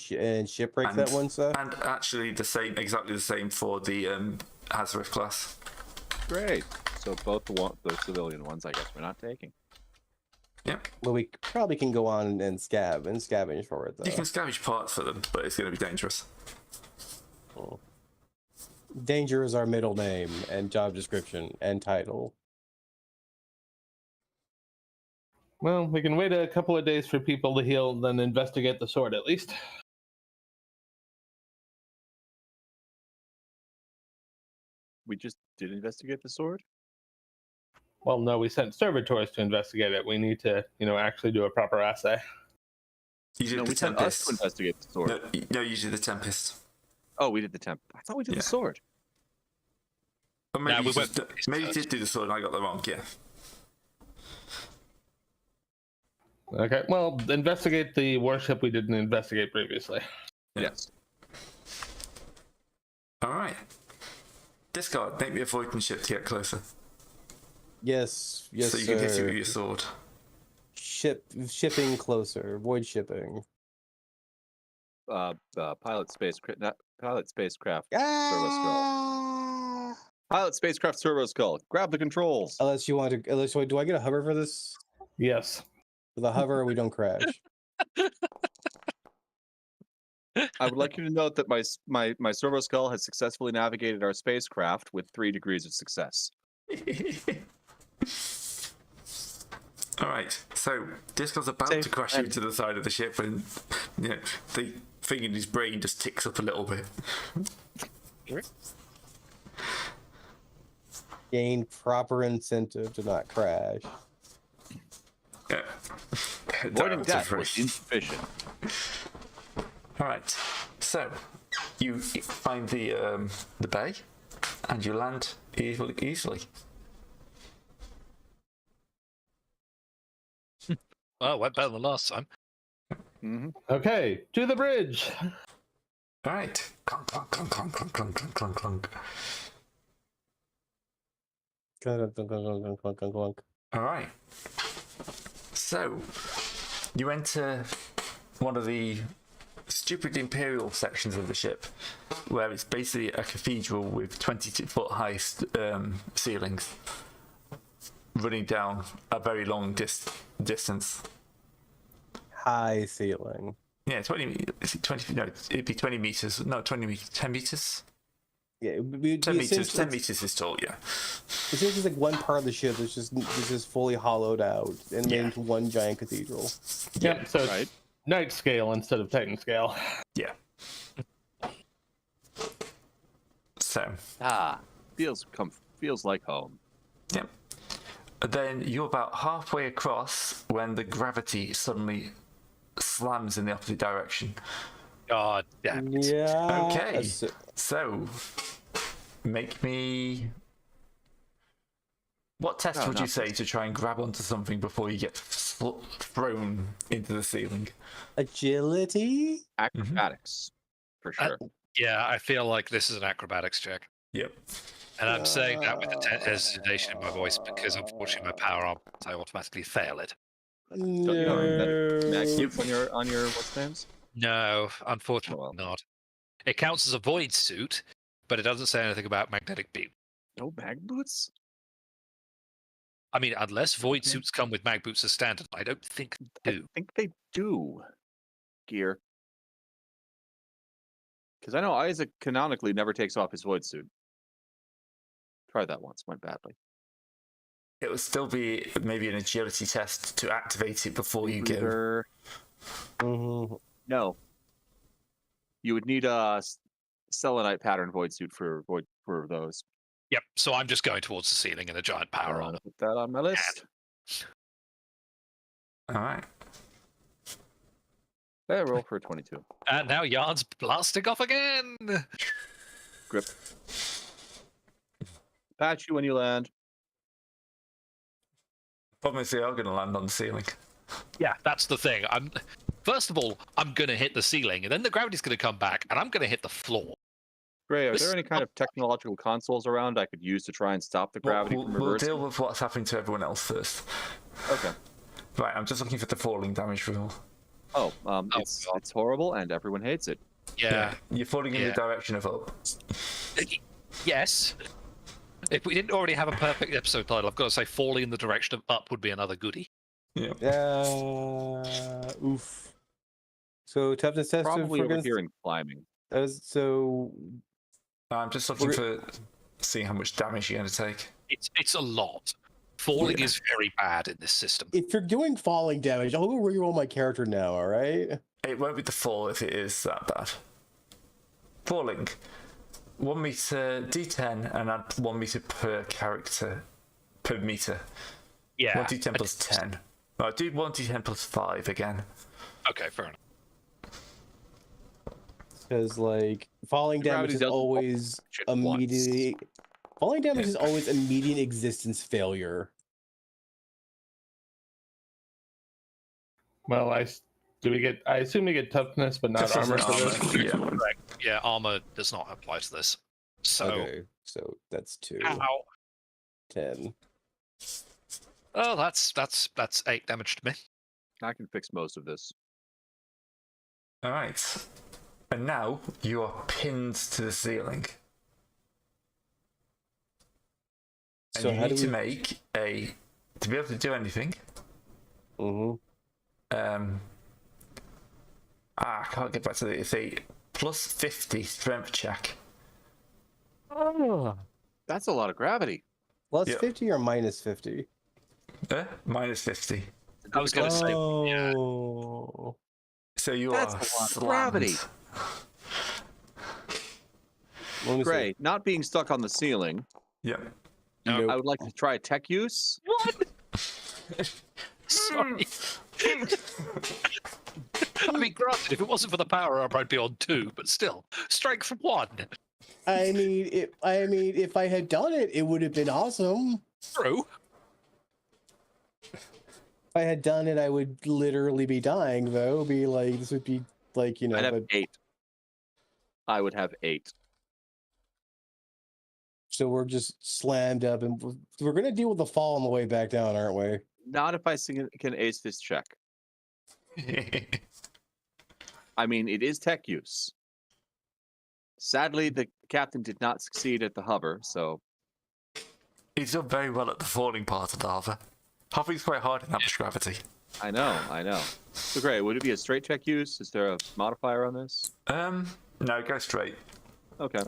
shipwreck that one, sir? And actually, exactly the same for the Hazareth class. Great. So both the civilian ones, I guess, we're not taking. Yep. Well, we probably can go on and scavenge for it though. You can scavenge parts for them, but it's going to be dangerous. Oh. Danger is our middle name and job description and title. Well, we can wait a couple of days for people to heal, then investigate the sword at least. We just did investigate the sword? Well, no, we sent servitors to investigate it. We need to, actually do a proper assay. You did No, the we sent us Tempest. to investigate the sword. No, you did the Tempest. Oh, we did the temp. I thought we did the sword. Or maybe, Nah, maybe you did do the sword and I got that wrong, yeah. Okay, well, investigate the warship we didn't investigate previously. Yes. Alright. Discard, make me a Voidman ship to get closer. Yes, So you can hit it sir. with your sword. Shipping closer. Void shipping. Pilot spacecraft servo skull. Ah! Pilot spacecraft servo skull. Grab the controls. Unless you want to, do I get a hover for this? Yes. For the hover, we don't crash. I would like you to note that my servo skull has successfully navigated our spacecraft with 3 degrees of success. Alright, so Discord's about to crash into the side of the ship when the thing in his brain just ticks up a little bit. Gain proper incentive to not crash. Yeah. Avoiding death was insufficient. Alright, so you find the bay and you land easily. Oh, went better than last time. Mm-hmm. Okay, to the bridge. Alright. Clunk, clunk, clunk, clunk, clunk, clunk, clunk, clunk, clunk. Clunk, clunk, clunk. Alright. So, you enter one of the stupid imperial sections of the ship, where it's basically a cathedral with 20-foot high ceilings running down a very long distance. High ceiling. Yeah, 20. Is it 20? No, it'd be 20 meters. No, 20 meters. 10 meters. Yeah, it would be 10 meters. 10 essentially- meters is tall. Yeah. It seems like one part of the ship is just fully hollowed out and made into one giant cathedral. Yep, so Right. it's night scale instead of Titan scale. Yeah. So. Feels like home. Yep. Then you're about halfway across when the gravity suddenly slams in the opposite direction. God damn it. Yeah. Okay. So, make me. What test No, would you not say to try and grab onto something before you get thrown into the ceiling? Agility? Acrobatics, for sure. Yeah, I feel like this is an acrobatics check. Yep. And I'm saying that with hesitation in my voice because unfortunately my power arm, I automatically fail it. Don't you have mag No. boots on your what's names? No, unfortunately well. not. It counts as a void suit, but it doesn't say anything about magnetic beam. No mag boots? I mean, unless void Okay. suits come with mag boots as standard, I don't think they I do. think they do. Gear. Because I know Isaac canonically never takes off his void suit. Tried that once, went badly. It would still be maybe an agility test to activate it before you go. Breather. Mhm. No. You would need a selenite pattern void suit for those. Yep, so I'm just going towards the ceiling in a giant power armor. Put that on my list. All right. Hey, roll for a 22. And now Yarn's blasting off again! Grip. Patch you when you land. Problem is they are going to land on the ceiling. Yeah, that's the thing. First of all, I'm going to hit the ceiling, and then the gravity's going to come back, and I'm going to hit the floor. Gray, are This- there any kind of technological consoles around I could use to try and stop the gravity from We'll reversing? deal with what's happening to everyone else first. Okay. Right, I'm just looking for the falling damage rule. Oh, God. it's horrible and everyone hates it. Yeah. You're falling in the Yeah. direction of up. Yes. If we didn't already have a perfect episode title, I've got to say falling in the direction of up would be another goodie. Yeah. Oof. So toughness test. Probably over here in climbing. So I'm just looking for seeing how much damage you're going to take. It's a lot. Falling is very bad in this system. if you're doing falling damage, I'll go reroll my character now. All right. It won't be the fall if it is that bad. Falling. 1 meter D10 and add 1 meter per character per meter. Yeah. 1d10 plus 10. No, do 1d10 plus 5 again. Okay, fair enough. Because like falling The damage gravity is doesn't fall always shit once. immediate. Falling damage is always immediate existence failure. Well, I assume we get toughness, but not Just as armor an for armor. this. Yeah. Correct. Yeah, armor does not apply to this. So, Okay, so that's 2, ow. 10. Oh, that's 8 damage to me. I can fix most of this. Alright. And now you are pinned to the ceiling. And So you how need do to we? make to be able to do anything. Mm-hmm. I can't get back to the. It's a plus 50 strength check. Oh. That's a lot of gravity. Plus Yeah. 50 or minus 50? Minus 50. I was going to say, yeah. Oh. So you That's are a lot of slammed. gravity. Let me see. Gray, not being stuck on the ceiling, Yeah. Nope. I would like to try tech use. Sorry. I mean, granted, if it wasn't for the power up, I'd be on 2, but still, strength 1. I mean, if I had done it, it would have been awesome. True. If I had done it, I would literally be dying, though. Be like, this would be like, you know. I'd have But, 8. I would have 8. so we're just slammed up, and we're gonna deal with the fall on the way back down, aren't we? Not if I can ace this check. I mean, it is tech use. Sadly, the captain did not succeed at the hover, so He's done very well at the falling part of the hover. Hovering's quite hard in that much gravity. I know. So, Gray, would it be a straight tech use? Is there a modifier on this? No, go straight. Okay.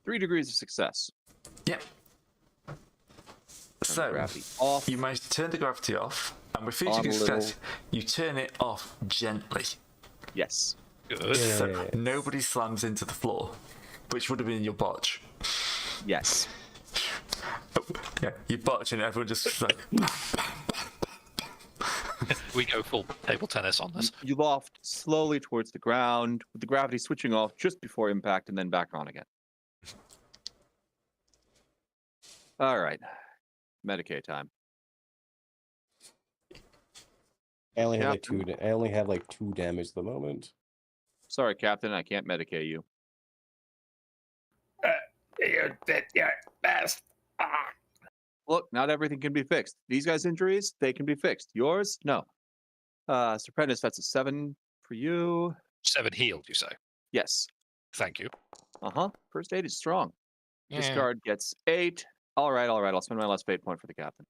3 degrees of success. Yep. Turn So, gravity off. you managed to turn the gravity off, and with 3 On a degrees little- success, you turn it off gently. Yes. Good. So Yes. nobody slams into the floor, which would have been your botch. Yes. Yeah, you botch and everyone just like, We go full table tennis on this. You loft slowly towards the ground, with the gravity switching off just before impact and then back on again. All right. Medicaid time. I only have Yeah. like 2. I only have like 2 damage at the moment. Sorry, Captain, I can't medicate you. You did your best. Look, not everything can be fixed. These guys' injuries, they can be fixed. Yours, no. Sir Prentice, that's a 7 for you. 7 healed, you say? Yes. Thank you. First aid is strong. Yeah. Discard gets 8. All right. I'll spend my last fate point for the captain.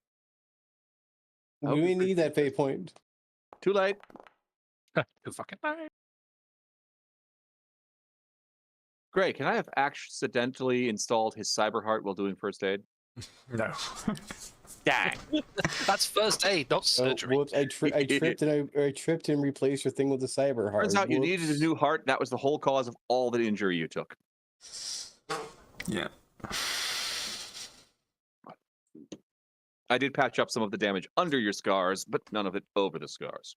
I hope We you need that appreciate fate point. Too late. Too fucking late. Great. Can I have accidentally installed his cyber heart while doing first aid? No. Dang. That's first aid, not Oh, surgery. whoops! I tripped and I tripped and replaced your thing with the cyber heart. Turns out you needed a Whoops. new heart. That was the whole cause of all the injury you took. Yeah. I did patch up some of the damage under your scars, but none of it over the scars.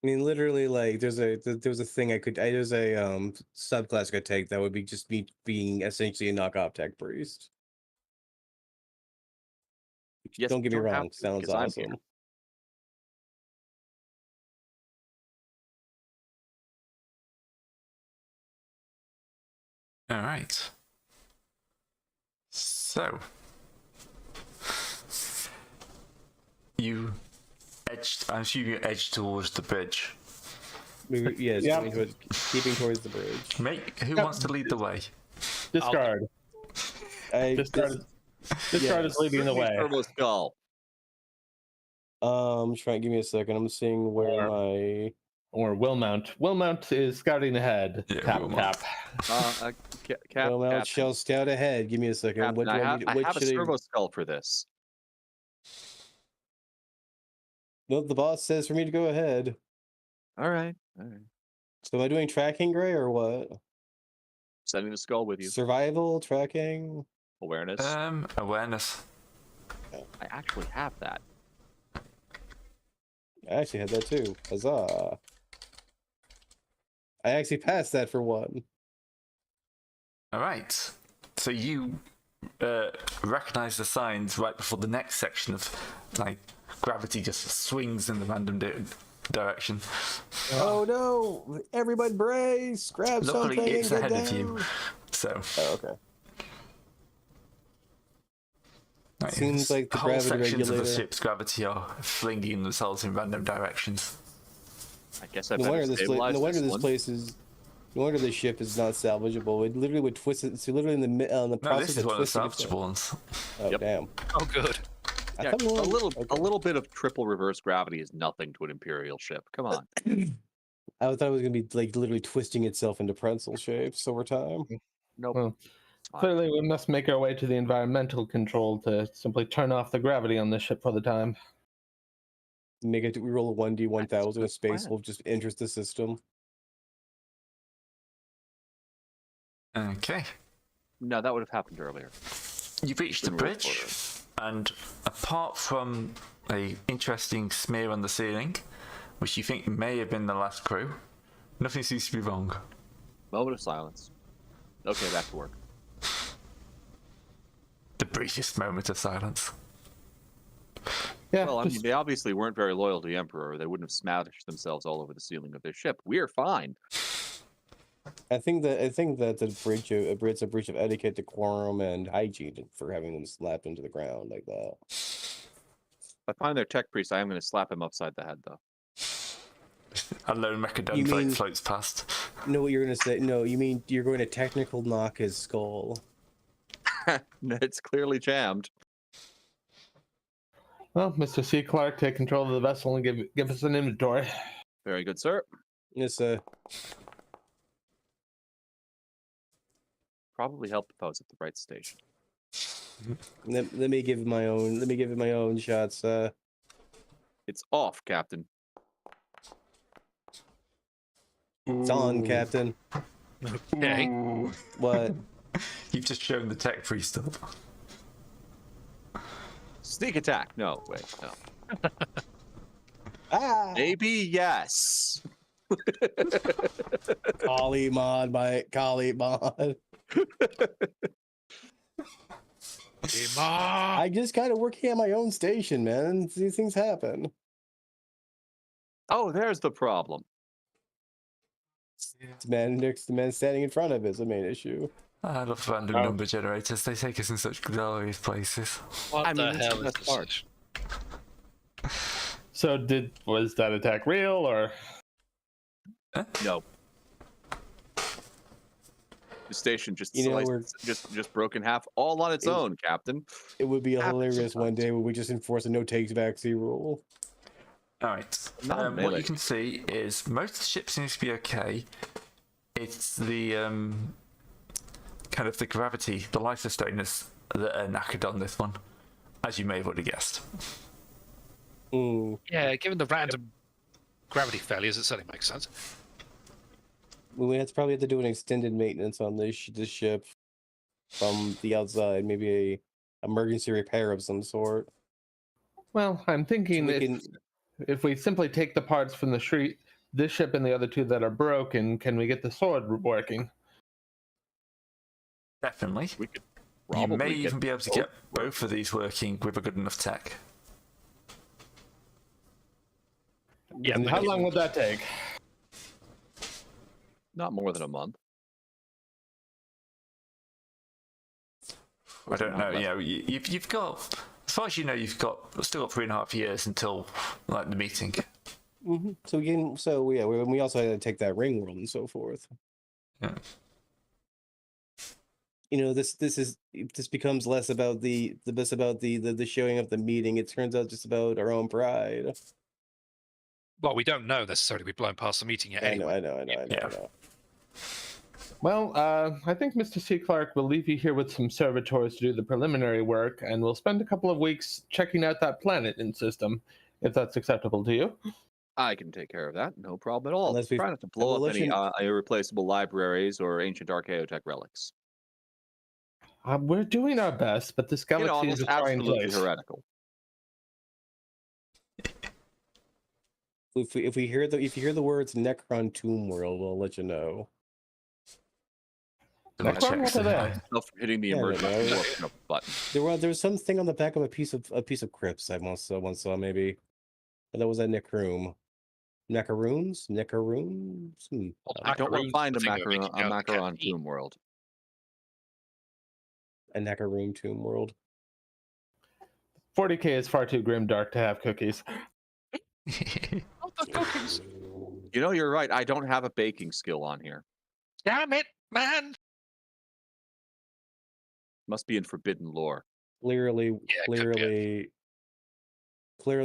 I mean, literally, like there was a thing there's a subclass I could take that would be just me being essentially a knockoff tech priest. Yes, Don't get me don't have wrong, to, sounds because I'm here. awesome. All right. So you edged. I'm assuming you edged towards the bridge. Yes, Yeah. keeping towards the bridge. Mate, who wants to lead the way? Discard. Discard is leading the way. Turbo skull. Give me a second. I'm seeing where my Or Willmount. Willmount is scouting ahead. Yeah, tap, Willmount. tap. Mount shall scout ahead. Give me a second. Captain, What do I I have, need? I What have a should I? servo skull for this. No, the boss says for me to go ahead. All right. So am I doing tracking, Gray, or what? Sending the skull with you. Survival tracking. Awareness. Awareness. I actually have that. I actually had that too. Huzzah! I actually passed that for one. All right. So you recognize the signs right before the next section of like gravity just swings in the random direction. Oh no! Everybody brace! Grab Luckily, something it's and get ahead down. of you. So Oh, okay. right, Seems like the whole gravity sections of the regulator. ship's gravity are flinging themselves in random directions. I guess I No better wonder stabilize no wonder this this one. place is. No wonder this ship is not salvageable. It literally would twist it. It's literally in the No, process this is of one of the twisting itself. salvageable ones. Oh Yep. damn! Oh, good. I Yeah, thought we a were- little bit of triple reverse gravity is nothing to an Imperial ship. Come on. I thought it was gonna be like literally twisting itself into pretzel shapes over time. Nope. Well, Fine. clearly, we must make our way to the environmental control to simply turn off the gravity on this ship for the time. Make it. We roll a 1d1000. A That's space plan. will just enters the system. Okay. No, that would have happened earlier. You've reached the Been rolled bridge, for and apart from a interesting smear on the ceiling, which you think may have been the last crew, nothing seems to be wrong. Moment of silence. Okay, back to work. The briefest moment of silence. Yeah, Well, I just- mean, they obviously weren't very loyal to the Emperor. Or they wouldn't have smashed themselves all over the ceiling of their ship. We're fine. I think that it's a breach of etiquette, decorum, and hygiene for having them slapped into the ground like that. If I find their tech priest, I am going to slap him upside the head, though. A lone You mechadon mean- floats past. No, what you're gonna say? No, you mean you're going to technical knock his skull? It's clearly jammed. well, Mr. C. Clark, take control of the vessel and give us an inventory. Very good, sir. It's Probably helped if I was at the right station. let me give it my own. Let me give it my own shots. It's off, Captain. It's on, Captain. Okay. What? You've just shown the tech priest up. Sneak attack. No, wait, no. Ah! Maybe yes. Kali mod by Kali mod. I just kind of working at my own station, man. These things happen. Oh, there's the problem. The man standing in front of it is the main issue. I love random number generators. They take us in such glorious places. What I mean, the that's hell the is best this? part. So was that attack real or? No. The station just You know, sliced, just broke in half, all on its own, Captain. It would be Happens hilarious one sometimes. day where we just enforce a no takes backseat rule. All right. Not a What melee. you can see is most of the ship seems to be okay. It's the kind of the gravity, the life sustainers that are knackered on this one, as you may have already guessed. Mm. Yeah, given the random gravity failures, it certainly makes sense. We probably have to do an extended maintenance on this ship from the outside, maybe a emergency repair of some sort. Well, I'm thinking So if we simply take the parts from this ship and the other two that are broken, can we get the sword working? Definitely. We could You probably may get even be able to both get both of these working with a good enough tech. Yeah, And but how long would that take? not more than a month. I don't know. Less. You know, you've got, as far as you know, you've still got 3.5 years until like the meeting. Mm-hmm. We also had to take that ring world and so forth. Yeah. You know, this becomes less about the showing of the meeting. It turns out just about our own pride. Well, we don't know necessarily. We've blown past the meeting yet anyway. I know. Well, I think Mr. C. Clark will leave you here with some servitors to do the preliminary work, and we'll spend a couple of weeks checking out that planet and system, if that's acceptable to you. I can take care of that. No problem at all. Unless we- Try not to blow will up let any you- irreplaceable libraries or ancient archaeotech relics. We're doing our best, but this galaxy is it's a trying absolutely place. heretical. If you hear the words Necron Tomb World, we'll let you know. Double Necron, check what are they? Stuff hitting the Yeah, emergency no. warp button. There was something on the back of a piece of crypts I once saw maybe. But that was a Necroom. Neckaroons? I don't want to find a Thing that we can go to the Macaron canteen. Tomb World. A Neckaroon Tomb World. 40K is far too grim dark to have cookies. Oh, the cookies. You know, you're right. I don't have a baking skill on here. Damn it, man! Must be in forbidden lore. Clearly Yeah, it could be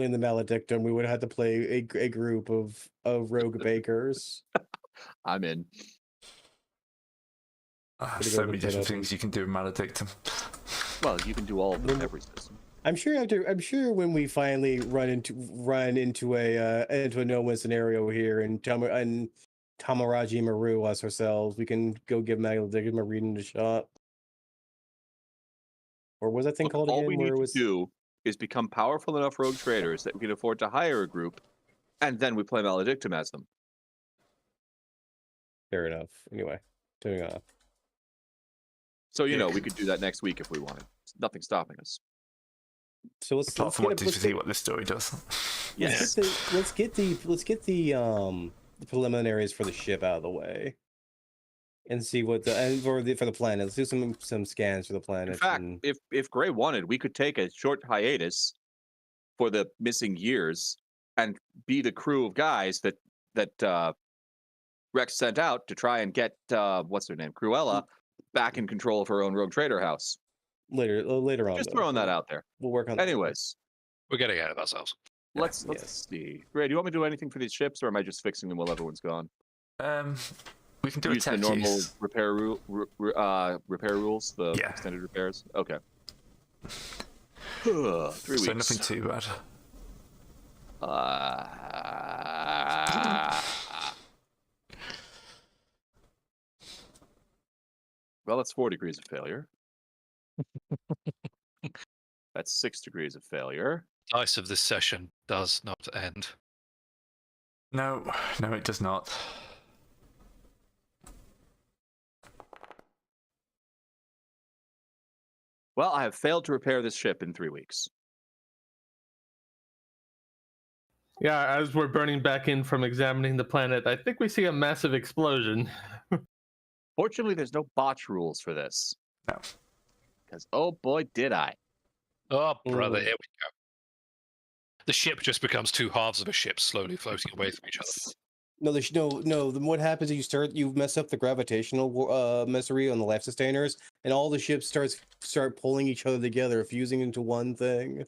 in the Maledictum, we would have to play a group of rogue bakers. I'm in. So go many look that different up. things you can do in Maledictum. Well, you can do all of them in every system. I'm sure when we finally run into a no-win scenario here and Tamaraji Maru us ourselves, we can go give Maledictum a reading a shot. Or what was that thing Look, called all again? we Where need it to was do is become powerful enough rogue traders that we can afford to hire a group, and then we play Maledictum as them. fair enough. Anyway, turning off. So, we could do that next week if we wanted. Nothing's stopping us. So Apart from what did you see what this story does? Yes. let's get the preliminaries for the ship out of the way, and see what for the planet. Let's do some scans for the planet. In fact, and, if Gray wanted, we could take a short hiatus for the missing years and be the crew of guys that Rex sent out to try and get what's her name, Cruella, back in control of her own rogue trader house. later on. Just though, throwing that out there. We'll work on that. Anyways, We're getting ahead of ourselves. let's yes. see. Gray, do you want me to do anything for these ships, or am I just fixing them while everyone's gone? We can do a Use the tech normal use. repair repair rules, the Yeah. extended repairs. Okay. 3 weeks. So nothing too bad. Well, that's 4 degrees of failure. That's 6 degrees of failure. Dice of this session does not end. No, it does not. Well, I have failed to repair this ship in 3 weeks. Yeah, as we're burning back in from examining the planet, I think we see a massive explosion. Fortunately, there's no botch rules for this. No. Because, oh boy, did I. Oh, brother, Mm. here we go. The ship just becomes two halves of a ship slowly floating away from each other. No, no. Then what happens is you mess up the gravitational misery on the life sustainers, and all the ships start pulling each other together, fusing into one thing.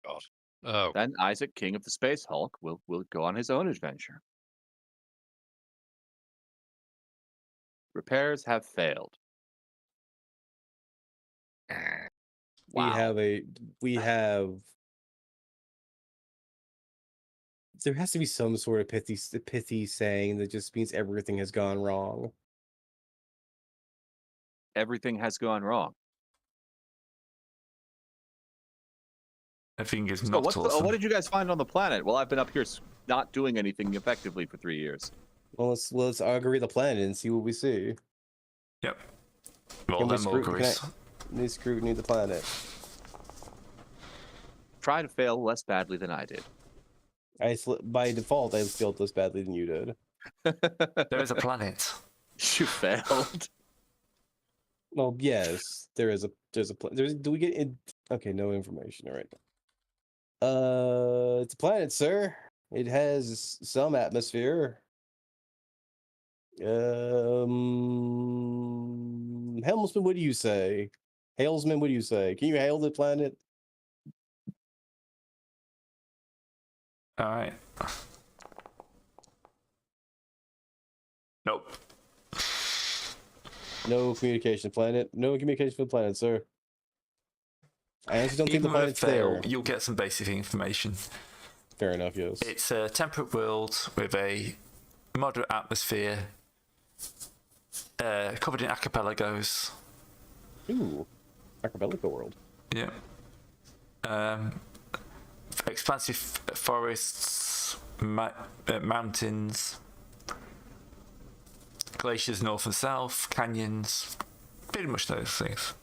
God. Oh, Then Isaac, King of the Space Hulk, will go on his own adventure. Repairs have failed. Wow. We have. There has to be some sort of pithy saying that just means everything has gone wrong. Everything has gone wrong. Everything is So not awesome. what did you guys find on the planet? Well, I've been up here not doing anything effectively for 3 years. Well, let's augury the planet and see what we see. Yep. Well, Can we them auguries. scrutiny the planet. Try to fail less badly than I did. By default, I failed less badly than you did. There is a planet. You failed. Well, yes, there's do we get in? Okay, no information. All right. It's a planet, sir. It has some atmosphere. Helmsman, what do you say? Halesman, what do you say? Can you hail the planet? All right. Nope. No communication, planet. No communication for the planet, sir. I honestly don't think the Even with a planet's fail, there. you'll get some basic information. Fair enough, yes. It's a temperate world with a moderate atmosphere, covered in archipelagos. Ooh, archipelago world. Yeah. Expansive forests, mountains, glaciers north and south, canyons, pretty much those things.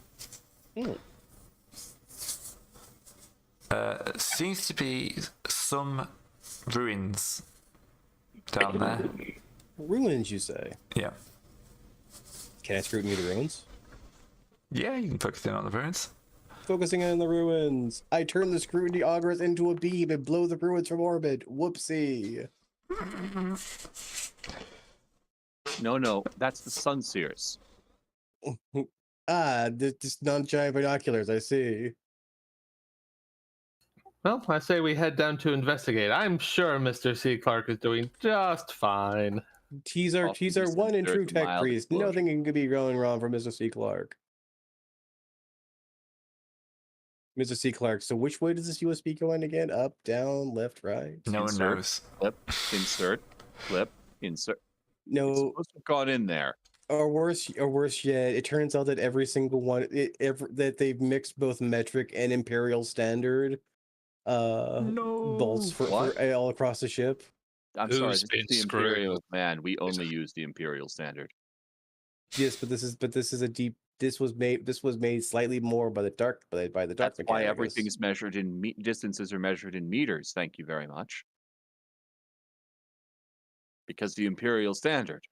Seems to be some ruins down there. Ruins, you say? Yeah. Can I scrutiny the ruins? Yeah, you can focus in on the ruins. Focusing on the ruins. I turn the scrutiny augers into a beam and blow the ruins from orbit. Whoopsie. No, that's the Sun Seers. Just non-giant binoculars, I see. Well, I say we head down to investigate. I'm sure Mr. C. Clark is doing just fine. He's our one and true there's a tech mild priest. explosion. Nothing can be going wrong for Mr. C. Clark. Mr. C. Clark, so which way does this USB go in again? Up, down, left, right? No one Insert. knows. Flip, insert, flip, insert. It's No, supposed to have gone in there. or worse yet, it turns out that every single one, that they've mixed both metric and imperial standard bolts for all across the ship. I'm Who's sorry, this been is the screwing Imperial with- man. We only use the Imperial standard. Yes, but this is a deep. This was made slightly more by the dark That's why Mechanicus. everything is measured in distances are measured in meters. Thank you very much. Because the Imperial standard.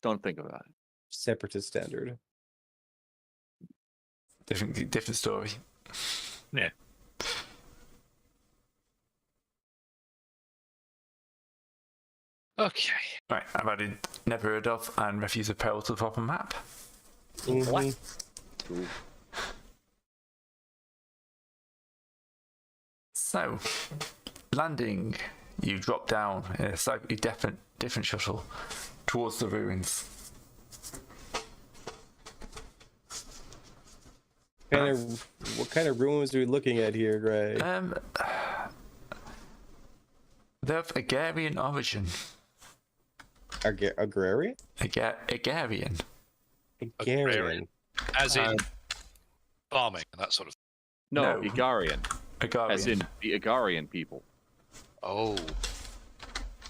Don't think about it. Separatist standard. Different story. Yeah. Okay. Right, I've added never heard of and refuse of peril to the proper map. Mhm. Cool. So, landing, you drop down in a slightly different shuttle towards the ruins. What kind of ruins are we looking at here, Gray? They're of Agarian origin. Agrarian? Agarian. Agrarian. As in farming and that sort of thing. No, No. Igarian. Agarian. As in the Igarian people. Oh,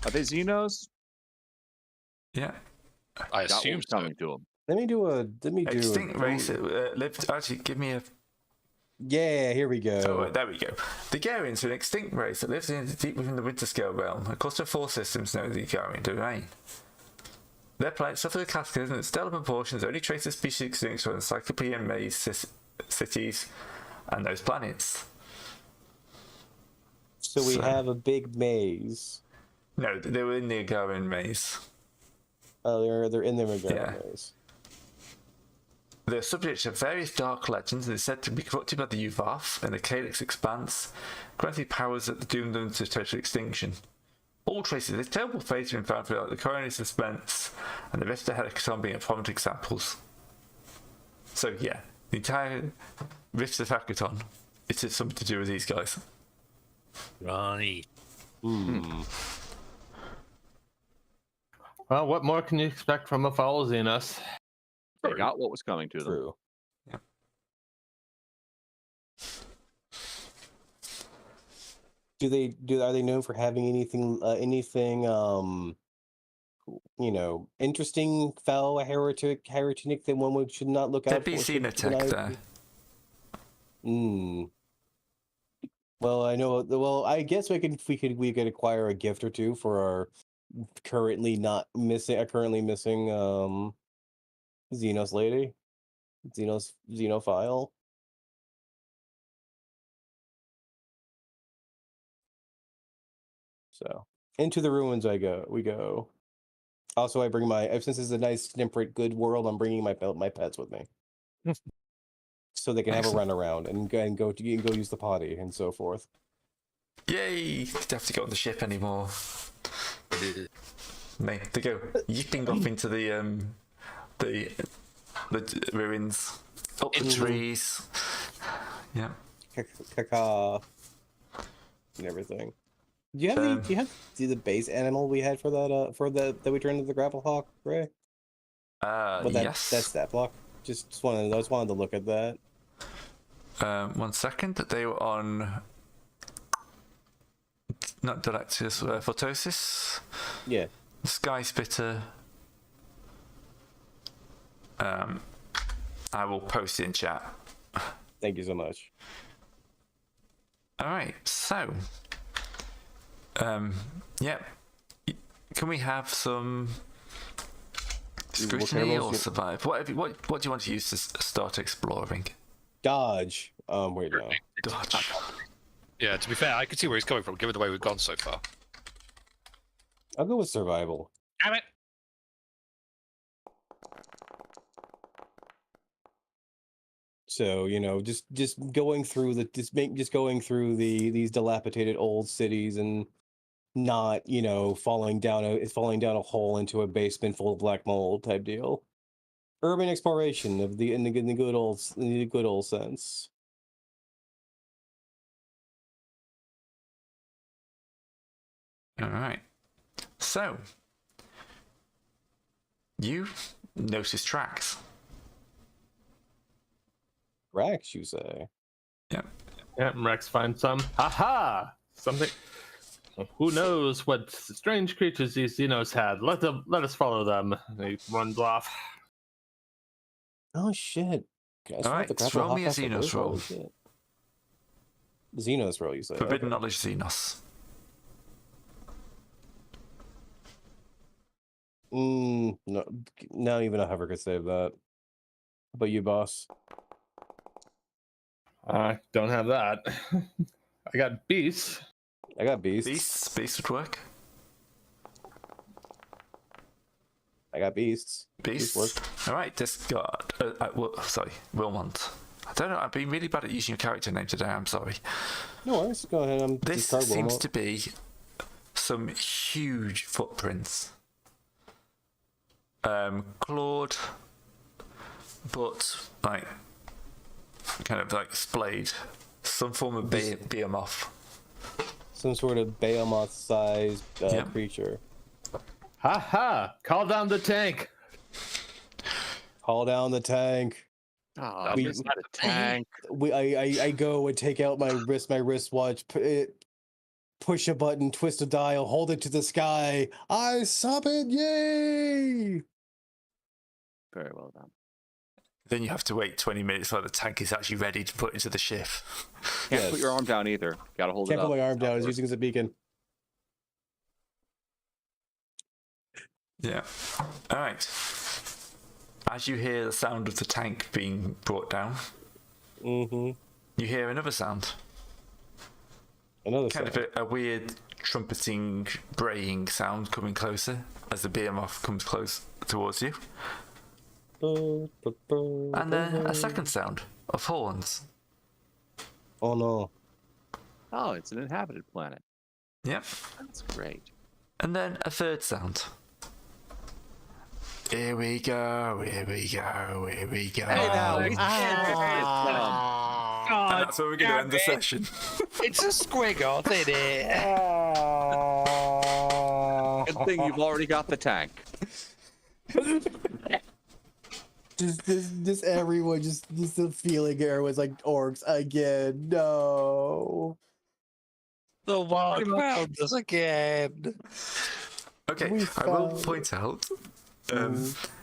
Are they Xenos? Yeah. I Got assume one so. coming to them. Let me do Extinct race lived. Actually, give me a Yeah, here we go. Oh, right, there we go. The Garians are an extinct race that lives deep within the Winterscale realm. A cluster of 4 systems known as the Garian domain. Their planet suffered a cataclysm that stellar proportions only trace the species extinction from encyclopedian maze cities and those planets. So we have a big maze. No, they were in the Garian maze. Oh, they're in the Megara Yeah. maze. They're subject to various dark legends and is said to be corrupted by the Uvarth and the Calyx expanse, granting powers that doom them to total extinction. All traces of this terrible fate have been found throughout the Coronary Suspense, and the rest of the Hecaton being prominent examples. So yeah, the entire Rifts of Hecaton, it is something to do with these guys. Right. Well, what more can you expect from a foul Xenos? They got what was coming to them. True. Yeah. Are they known for having anything interesting, foul, heretic that one should not look There'd out be for? Xenotech there. Well, I know. Well, I guess we could acquire a gift or two for our currently missing Xenos lady, Xenophile. So into the ruins we go. Also, I bring since it's a nice, temperate, good world, I'm bringing my pets with me, so they can have a run around and go use the potty and so forth. Yay! Don't have to go on the ship anymore. They go yipping off into the ruins, up the trees. Yeah. Caca and everything. Do you have the base animal we had for that that we turned into the grapple hawk, Ray? Yes. That's that block. I just wanted to look at that. 1 second. They were on not Delectus, Photosis. Yeah. Sky Spitter. I will post it in chat. Thank you so much. Alright, so yeah. Can we have some scrutiny or survive? What do you want to use to start exploring? Dodge. Wait, no. Dodge. Yeah, to be fair, I can see where he's coming from, given the way we've gone so far. I'll go with survival. Damn it! So just going through these dilapidated old cities and not falling down a hole into a basement full of black mold type deal. Urban exploration in the good old sense. All right. So you notice tracks. Rex, you say? Yep. Yeah, Rex finds some. Aha! Something. Who knows what strange creatures these Xenos had? Let us follow them. He runs off. Oh shit! All right, roll me a Xenos roll. Xenos roll, you say? Forbidden knowledge Xenos. No, not even a hover could save that. How about you, boss? I don't have that. I got beasts. I got beasts. Beasts would work. I got beasts. Beasts. All right, discard. Sorry, Wilmont. I don't know. I've been really bad at using your character name today. I'm sorry. No worries. Go ahead. This seems to be some huge footprints. Clawed, but like kind of like splayed. Some form of behemoth. Some sort of behemoth-sized creature. Ha ha! Call down the tank. Call down the tank. Oh, it's not a tank. I go and take out my wristwatch, push a button, twist a dial, hold it to the sky. I sub it, yay! Very well done. Then you have to wait 20 minutes while the tank is actually ready to put into the ship. Can't Yes. put your arm down either. Gotta hold Can't it up. put my arm down. It's Upward. using it as a beacon. Yeah. All right. As you hear the sound of the tank being brought down, Mm-hmm. you hear another sound. Another Kind sound. of a weird trumpeting, braying sound coming closer as the behemoth comes close towards you. And then a second sound of horns. Oh no. Oh, it's an inhabited planet. Yep. That's great. And then a third sound. Here we go, here we go, here we go. Hey, now, we And that's where we're going to end the session. It's a squiggle, isn't it? Good thing you've already got the tank. Just everyone, just the feeling everyone's like orcs again. No. The wild found us again. Okay, We I will found- point out,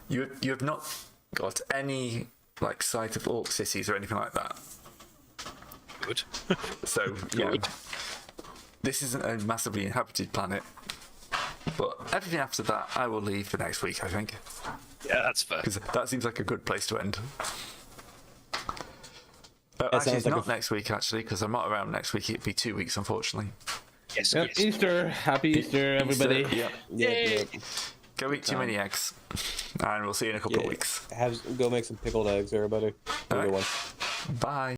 you have not got any like sight of orc cities or anything like that. Good. So yeah, this isn't a massively inhabited planet. But everything after that, I will leave for next week, I think, Yeah, that's fair. because that seems like a good place to end. Actually, sounds it's like not next week, actually, because I'm not around next week. It'd be 2 weeks, unfortunately. Yes, Yep, yes. Easter. Happy Easter, everybody. Easter, yeah. Yeah. Go eat too many eggs, and we'll see you in a couple of weeks. Go make some pickled eggs, everybody. Have a good Alright. one. Bye.